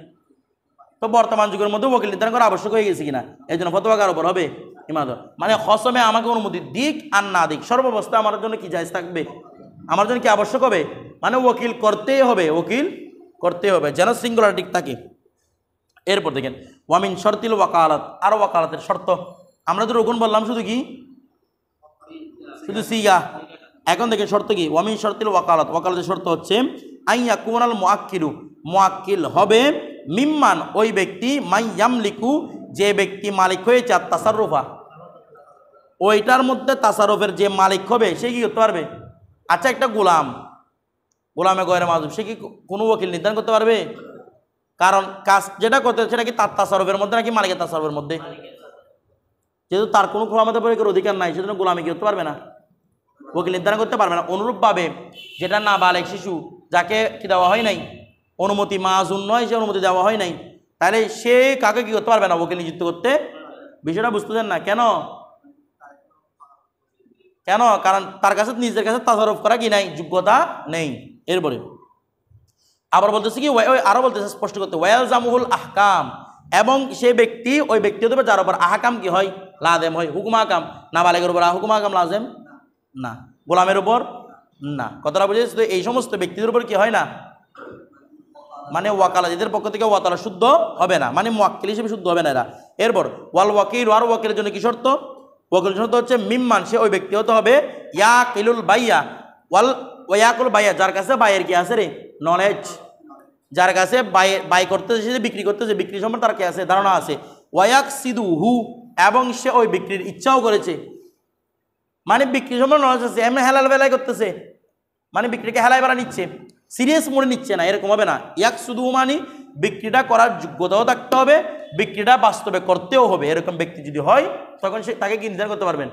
তো বর্তমান যুগের মধ্যে ওকিল নির্ধারণ করা আবশ্যক হয়ে গেছে কিনা, এই জন্য ফতোয়া কার উপর হবে? ইমাদত। মানে হসমে আমাকে অনুমতি দিক আর না দিক, সর্বাবস্থা আমার জন্য কি জায়েজ থাকবে, আমার জন্য কি আবশ্যক হবে, মানে ওকিল করতেই হবে, ওকিল করতে হবে, যেন শৃঙ্খলা ঠিক থাকে। এরপর দেখেন ওয়ামিন শর্তিল ওয়াকালাত, আরো ওয়াকালাতের শর্ত। আমরা তো রকুন বললাম শুধু কি, শুধু সিগা। এখন দেখেন শর্ত কি, ওয়ামিন শর্তিল ওয়াকালাত, ওয়াকালাতের শর্ত হচ্ছে আইয়া কুমাল মুআক্কিলু, মুআক্কিল হবে মিম্মান ওই ব্যক্তি, মাই ইয়ামলিকু যে ব্যক্তি মালিক হয়েছে, আর তাসাররুফা ওইটার মধ্যে তাসাররুফের যে মালিক হবে সে কি করতে পারবে? আচ্ছা একটা গোলামে গয়রে মাজুব, সে কি কোনো ওকিল নির্ধারণ করতে পারবে? কারণ কাজ যেটা করতে সেটা কি তার তাসাররুফের মধ্যে নাকি মালিকের তাসাররুফের মধ্যে? যেহেতু তার কোনো ক্ষমতা প্রয়োগের অধিকার নাই, সেজন্য গোলামি কি করতে পারবে না, ওকিল নির্ধারণ করতে পারবে না। অনুরূপভাবে যেটা না বালেক শিশু, যাকে কি দেওয়া হয় নাই অনুমতি, মাজুন নয়, সে অনুমতি দেওয়া হয় নাই, তাহলে সে কাকে কি করতে পারবে না, ওকিল নিযুক্ত করতে। বিষয়টা বুঝতেছেন না? কেন? কারণ তার কাছে নিজের কাছে তাসাররুফ করা কি নাই, যোগ্যতা নেই। এরপরে আবার বলতেছে কি, আরো বলতেছে স্পষ্ট করতে, ওয়ালজামুহুল আহকাম, এবং সে ব্যক্তি ওই ব্যক্তি হতে পারে যার উপর আহকাম কি হয়, লাজেম হয়। হুকুম আহকাম, নাবালেগের উপর হুকুম আহকাম লাজেম না, গোলামের উপর না। কথাটা বুঝেছি তো? এই সমস্ত ব্যক্তিদের উপর কি হয় না, মানে ওয়াকালা, এদের পক্ষ থেকে ওয়াকালা শুদ্ধ হবে না, মানে মুআক্কিল হিসেবে শুদ্ধ হবে না এরা। এরপর ওয়াল ওয়াকিল, আর ওয়াকিলের জন্য কি শর্ত? ওয়াকিলের শর্ত হচ্ছে মিম্মান, সে ওই ব্যক্তি হতে হবে ইয়াকিলুল বাইয়া, ওয়াকুল বাইয়া, যার কাছে বাইয়ের কি আছে রে, নলেজ, যার কাছে বাই করতেছে, বিক্রি করতেছে, বিক্রি সম্পর্কে তার কি আছে, ধারণা আছে। ওয়াক সিদু হু, এবং সে ওই বিক্রির ইচ্ছাও করেছে, মানে বিক্রি সম্পর্কে নলেজ আছে, এমনি হেলাল বেলায় করতেছে, মানে বিক্রিকে হেলায় বেলা নিচ্ছে, সিরিয়াস মোড়ে নিচ্ছে না, এরকম হবে না। ইয়াক শুধু মানে বিক্রিটা করার যোগ্যতাও থাকতে হবে, বিক্রিটা বাস্তবে করতেও হবে। এরকম ব্যক্তি যদি হয় তখন সে তাকে কি নির্ধারণ করতে পারবেন,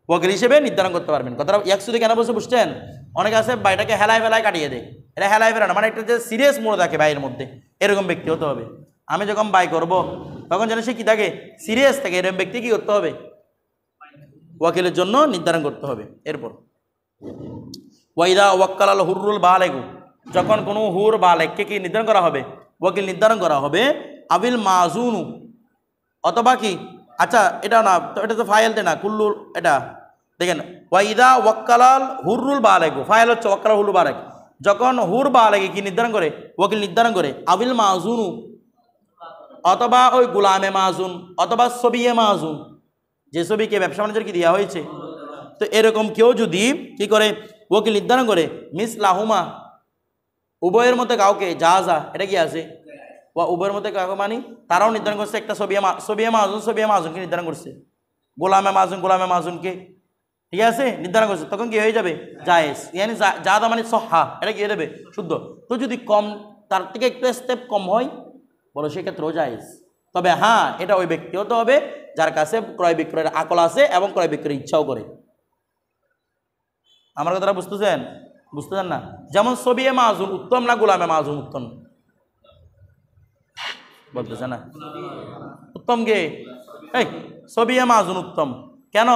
ওয়াকিল হিসেবে নির্ধারণ করতে পারবেন। কথাটা ইয়াক শুধু কেন বলছে বুঝছেন? অনেকে আছে বাইটাকে হেলায় ফেলায় কাটিয়ে দেয়, এটা হেলায় ফেলা না, মানে একটা যে সিরিয়াস মোড় থাকে বাইয়ের মধ্যে, এরকম ব্যক্তি হতে হবে। আমি যখন বাই করব তখন যেন সে কি থাকে, সিরিয়াস থাকে, এরকম ব্যক্তি কি করতে হবে, ওয়াকিলের জন্য নির্ধারণ করতে হবে। এরপর ওয়াইদা ওয়াক্কালাল হুরুল বালেগু, যখন কোনো হুর বালেগকে কি নির্ধারণ করা হবে, ওয়াকিল নির্ধারণ করা হবে। আবিল মাজুনু, অথবা কি, আচ্ছা এটা না, এটা তো ফাইলতে না, কুল্লুর, এটা দেখেন ওয়াইদা ওয়াক্কালাল হুরুল বালেগু, ফাইল হচ্ছে ওয়াক্কালাল হুরুল বালেগ, যখন হুর বালেগে কি নির্ধারণ করে, ওয়াকিল নির্ধারণ করে। আবিল মাজুনু, অথবা ওই গোলামে মাজুন, অথবা ছবিয়ে মাজুন, যে ছবিকে ব্যবসা বাণিজ্যের কি দেওয়া হয়েছে। তো এরকম কেউ যদি কি করে, ওকিল নির্ধারণ করে মিস লাহুমা, উভয়ের মধ্যে কাউকে, যা এটা কি আছে, উভয়ের মধ্যে কাউকে, মানে তারাও নির্ধারণ করছে একটা ছবিয়ে মাজুনকে নির্ধারণ করছে, গোলামে মাজুনকে, ঠিক আছে, নির্ধারণ করছে, তখন কি হয়ে যাবে, জায়েজ, ইয়ানি জাদা মানে সহা, এটা কি হয়ে যাবে, শুদ্ধ। তো যদি কম, তার থেকে একটু স্টেপ কম হয়, বলো সেক্ষেত্রেও জায়েজ। তবে হ্যাঁ, এটা ওই ব্যক্তি হতে হবে যার কাছে ক্রয় বিক্রয়ের আকল আছে এবং ক্রয় বিক্রয়ের ইচ্ছাও করে। আমার কথাটা বুঝতেছেন না? যেমন ছবিয়ে মাজুন উত্তম না গোলামে মাজুন উত্তম, বলতেছে না, উত্তম গে, এই ছবিয়ে মাজুন উত্তম কেন,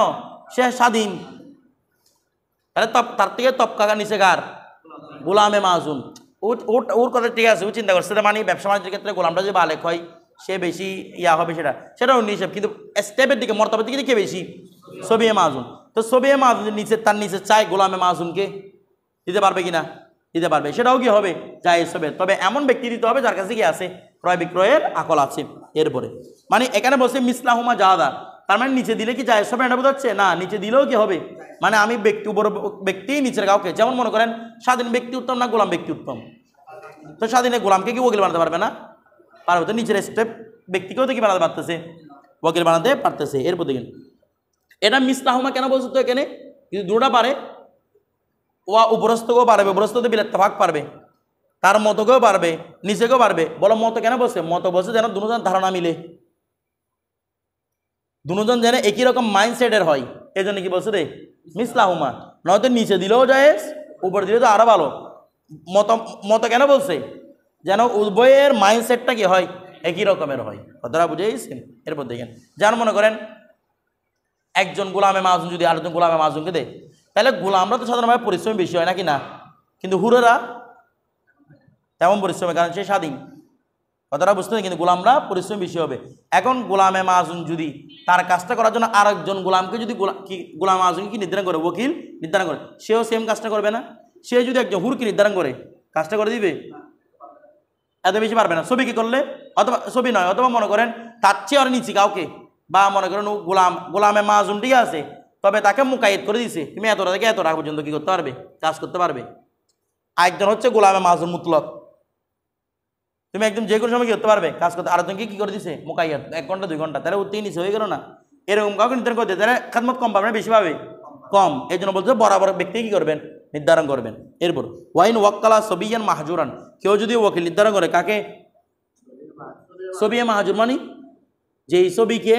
সে স্বাধীন, তাহলে তার থেকে তপকাকা নিচে কার, গোলামে মাজুন। ওর কথা ঠিক আছে, ও চিন্তা করছে, মানে ব্যবসা বাণিজ্যের ক্ষেত্রে গোলামটা যে বালেক হয় সে বেশি হবে, সেটাও নিষেধ, কিন্তু স্টেপের দিকে, মর্তবার দিকে কে বেশি, ছবিয়ে মাজুন। তো ছবিয়ে মাজুন নিচে, তার নিচে চাই গোলামে মাজুনকে দিতে পারবে কিনা, দিতে পারবে, সেটাও কি হবে জায়েজ হবে। তবে এমন ব্যক্তি দিতে হবে যার কাছে কি আছে ক্রয় বিক্রয়ের আকল আছে। এরপরে মানে এখানে বসে মিসলাহুমা জাহাদা, তার মানে নিচে দিলে কি জায়েজ হবে এটা বোঝাচ্ছে না, নিচে দিলেও কি হবে মানে আমি ব্যক্তি উপর ব্যক্তি নিচের কাউকে, যেমন মনে করেন স্বাধীন ব্যক্তি উত্তম না গোলাম ব্যক্তি উত্তম, তো স্বাধীনে গোলামকে কি ওকিল বানাতে পারবে না, পারবে, তো নিচের স্টেপ ব্যক্তিকেও তো কি বানাতে পারতেছে, ওকিল বানাতে পারতেছে। এরপর দেখেন এটা মিসলাহুমা কেন বলছো তো এখানে, কিন্তু দুটা পারে, ওয়া উপরস্থকেও পারবে, উপরস্থতে বিলে ভাগ পারবে, তার মতকেও পারবে, নিচেকেও পারবে। বলো মত কেন বসে, মত বসে যেন দুজন ধারণা মিলে, দুজন যেন একই রকম মাইন্ডসেটের হয়, এই জন্য কি বলছে রে মিসলাহুমা, নয়তো নিচে দিলেও জায়েজ উপর দিলে তো আরো ভালো। মত মত কেন বলছে, যেন উভয়ের মাইন্ডসেটটা কি হয় একই রকমের হয়, কথাটা বুঝেছেন। এরপর দেখেন যার মনে করেন একজন গোলামে মাহুন যদি আরেকজন গোলামে মাহুনকে দেয়, তাহলে গোলামরা তো সাধারণভাবে পরিশ্রম বেশি হয় নাকি না, কিন্তু হুরেরা তেমন পরিশ্রমী, কারণ সে স্বাধীন, কথাটা বুঝতে হবে, কিন্তু গোলামরা পরিশ্রম বেশি হবে। এখন গোলামে মাহুন যদি তার কাজটা করার জন্য আরেকজন গোলামকে যদি গোলাম মাহুন কি নির্ধারণ করে, ওকিল নির্ধারণ করে, সেও সেম কাজটা করবে না। সে যদি একজন হুরকে নির্ধারণ করে কাজটা করে দিবে, এত বেশি পারবে না। ছবি কি করলে অথবা ছবি নয়, অথবা মনে করেন তার চেয়ে আর নিচে কাউকে, বা মনে করেন গোলামে মাহুন ঠিক আছে, তবে তাকে মুকাইদ করে দিছে, তুমি এতটা থেকে এতটা পর্যন্ত কি করতে পারবে, কাজ করতে পারবে। আরেকজন হচ্ছে গোলামে মাহুন মুতলক, তুমি একদম যে কোনো সময় কি করতে পারবে, কাজ করতে, আরেকজনকে কি করে দিছে মুকাইয়াত 1 ঘন্টা 2 ঘন্টা, তাহলে উঠতেই নিচে হয়ে গেল না। এরকম কাউকে নির্ধারণ করতে, তাহলে খাদমত কম পাবে না বেশি পাবে, কম। এই জন্য বলছে বরাবর ব্যক্তি কি করবেন নির্ধারণ করবেন। এরপর ওয়াইন ওয়াক্কালা সবিয়ান মাহজুরান, কেউ যদি ওকিল নির্ধারণ করে কাকে, সবিয়া মাহজুর মানে যেই ছবিকে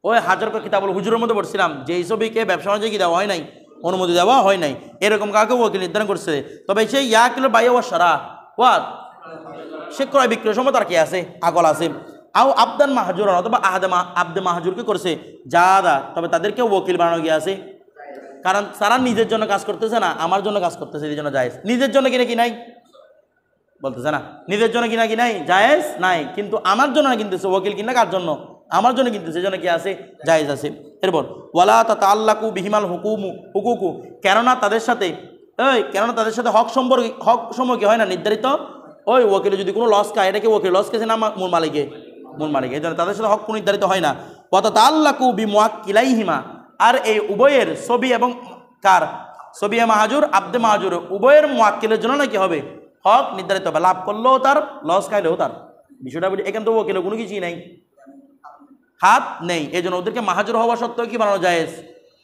ওই হাজার কিতাবুল হুজুরের মধ্যে পড়ছিলাম, যেই ছবিকে ব্যবসা বাণিজ্য কি দেওয়া হয় নাই, অনুমতি দেওয়া হয় নাই, এরকম কাউকে ওকিল নির্ধারণ করছে, তবে সেই ইয়াকিল বাইয়া ওয়া সারা ওয়াদ, সে ক্রয় বিক্রয় সময় তার কি আছে আকল আছে। আও আবদান মাহজুর, অথবা আবদে মাহজুরকে করছে জাদা, তবে তাদেরকে ওকিল বানানো গিয়ে আছে, কারণ তারা নিজের জন্য কাজ করতেছে না, আমার জন্য কাজ করতেছে, এই জন্য জায়েজ। নিজের জন্য কিনা কি নাই বলতেছে না, নিজের জন্য কিনা কি নাই জায়েজ নাই, কিন্তু আমার জন্য না কিনতেছে, ওকিল কিনা কার জন্য, আমার জন্য কিনতেছে, এই জন্য কি আছে জায়েজ আছে। এরপর ওয়ালা তাতাল্লাকু বিহিমাল হুকুকু, কেননা তাদের সাথে হক সম্পর্ক হয় না নির্ধারিত, ওই ওকিলে যদি কোনো লস খায়, এটা কি ওকিল লস খেয়েছে না মূল মালিকে, এই জন্য তাদের সাথে হক নির্ধারিত হয় না। ওয়াতাতাল্লাকু বিমুয়াক্কিলাইহিমা, আর এই উভয়ের ছবি এবং কার ছবিয়া মাহাজুর আবদে মাহাজুর উভয়ের মুয়াক্কিলের জন্য নাকি হবে হক নির্ধারিত হবে, লাভ করলেও তার লস খাইলেও তার, বিষয়টা বুঝি। এখানে তো ওকিলের কোনো কিছুই নাই, হাত নেই, এই জন্য ওদেরকে মাহাজুর হওয়া সত্ত্বেও কি বানানো জায়েজ,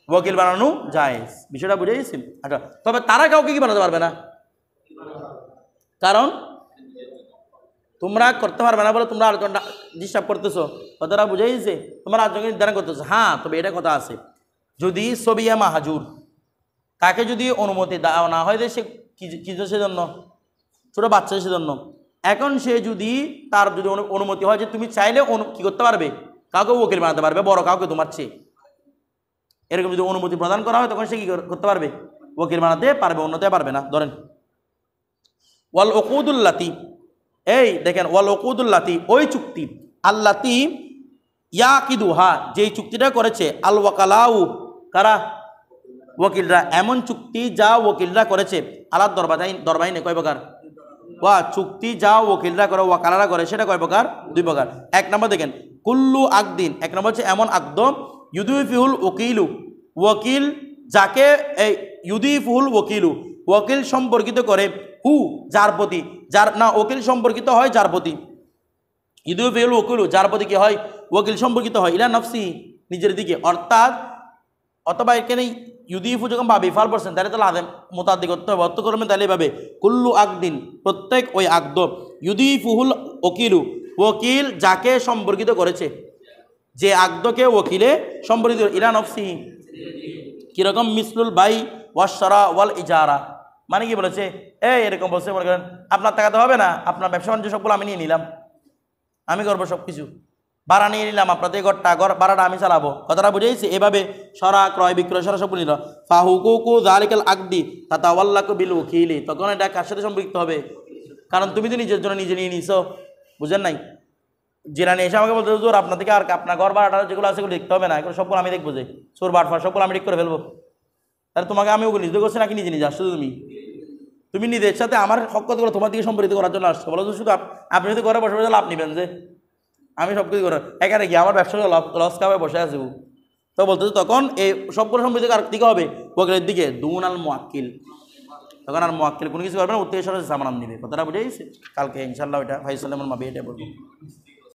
ওকিল বানানো জায়েজ, বিষয়টা বুঝে গেছি। আচ্ছা, তবে তারা কাউকে কি বানাতে পারবে না, কারণ তোমরা করতে পারবে না বলে তোমরা আরেকজনটা ডিস্টার্ব করতেছো, কথাটা বুঝে গেছে, তোমরা আরেকজনকে নির্ধারণ করতেছো। হ্যাঁ, তবে এটা কথা আছে, যদি সবিয়া মাহাজুর তাকে যদি অনুমতি দেওয়া না হয়, সে কি সেজন্য ছোটো বাচ্চা সেজন্য, এখন সে যদি তার যদি অনুমতি হয় যে তুমি চাইলে কি করতে পারবে, কাউকে ওকিল বানাতে পারবে, বড় কাউকে তোমার চেয়ে, এরকম যদি অনুমতি প্রদান করা হয় তখন সে কি করতে পারবে, ওকিল বানাতে পারবে, অন্যতে পারবে না। ধরেন ওয়াল ওকুদুল্লাতি, এই দেখেন ওয়াল ওকুদুল্লাতি ওই চুক্তি, আল্লাতি ইয়াকিদুহা যেই চুক্তিটা করেছে, আল ওয়াকালাউ কারা ওকিলরা, এমন চুক্তি যা ওকিলরা করেছে, আলাদ দরবাইনে কয় প্রকার, ওয়া চুক্তি যা ওকিলরা করে ওয়াকালারা করে, সেটা কয় প্রকার, 2 প্রকার। 1 নম্বর দেখেন কুল্লু আকদিন, 1 নম্বর হচ্ছে এমন আকদ ইউদিফুল ওকিলু, ওকিল যাকে এই ইউদিফুল ওকিলু ওকিল সম্পর্কিত করে, হু যার প্রতি, যার না ওকিল সম্পর্কিত হয় যার প্রতি, ইউদিফুল ওকিলু যার প্রতি কি হয় ওকিল সম্পর্কিত হয়, ইলা নফসি নিজের দিকে, অর্থাৎ অথবা এখানে ইউদিফু যখন বা বিফাল পড়ছেন তাহলে তাহলে আদেম মোতাদ্দি করতে হবে, অর্থ করবেন তাহলে এভাবে কুল্লু আকদিন প্রত্যেক ওই আকদ, ইউদিফুহুল ওকিলু ওকিল যাকে সম্পর্কিত করেছে, যে আকদকে ওকিলে সম্পর্কিত, ইলা নফসি কীরকম, মিসলুল বাই ওয়াশরা ওয়াল ইজারা, মানে কি বলেছে, এরকম বলছে, মনে করেন আপনার টাকাতে হবে না, আপনার ব্যবসা বাণিজ্য সবগুলো আমি নিয়ে নিলাম, আমি করবো সব কিছু, ভাড়া নিয়ে নিলাম, আপনাদের ঘর ভাড়াটা আমি চালাবো, কথাটা বুঝেছি। এভাবে সরা ক্রয় বিক্রয় সরা সব নিল, ফাহুকুকু জালিকাল আকদি তাতাওয়াল্লাকু বিল ওকিলি, তখন এটা কার সাথে সম্পৃক্ত হবে, কারণ তুমি তো নিজের জন্য নিজে নিয়ে নিছো, বুঝেন নাই। জেলানি এসে আমাকে বলতে হুজুর আপনার থেকে আর আপনার ঘর ভাড়াটা যেগুলো আছে সেগুলো দেখতে হবে না, এগুলো সবগুলো আমি দেখবো, যে চোর বাটফার সবগুলো আমি ঠিক করে ফেলবো, তাহলে তোমাকে আমি ওগুলো নিজে করছি নাকি নিজে আসছো তুমি, তুমি নিজের সাথে আমার হক কথা করে তোমার দিকে সম্পর্কিত করার জন্য আসছো, বলো তো শুধু আপনি যদি ঘরে বসে বসে লাভ নেবেন যে আমি সব কিছু করে এখানে গিয়ে আমার ব্যবসা লস খাবে বসে আছে তো বলতেছে তখন এই সবগুলো সম্পর্কিত কার দিকে হবে? ওয়াকিলের দিকে। দুন আল মুয়াক্কিল, তখন আর মুয়াক্কিল কোনো কিছু করবে না, উত্তেজনা জামানত নিবে। কথাটা বুঝে গেছে? কালকে ইনশাল্লাহ ওইটা ফাইসাল মাবি এটা বলবো।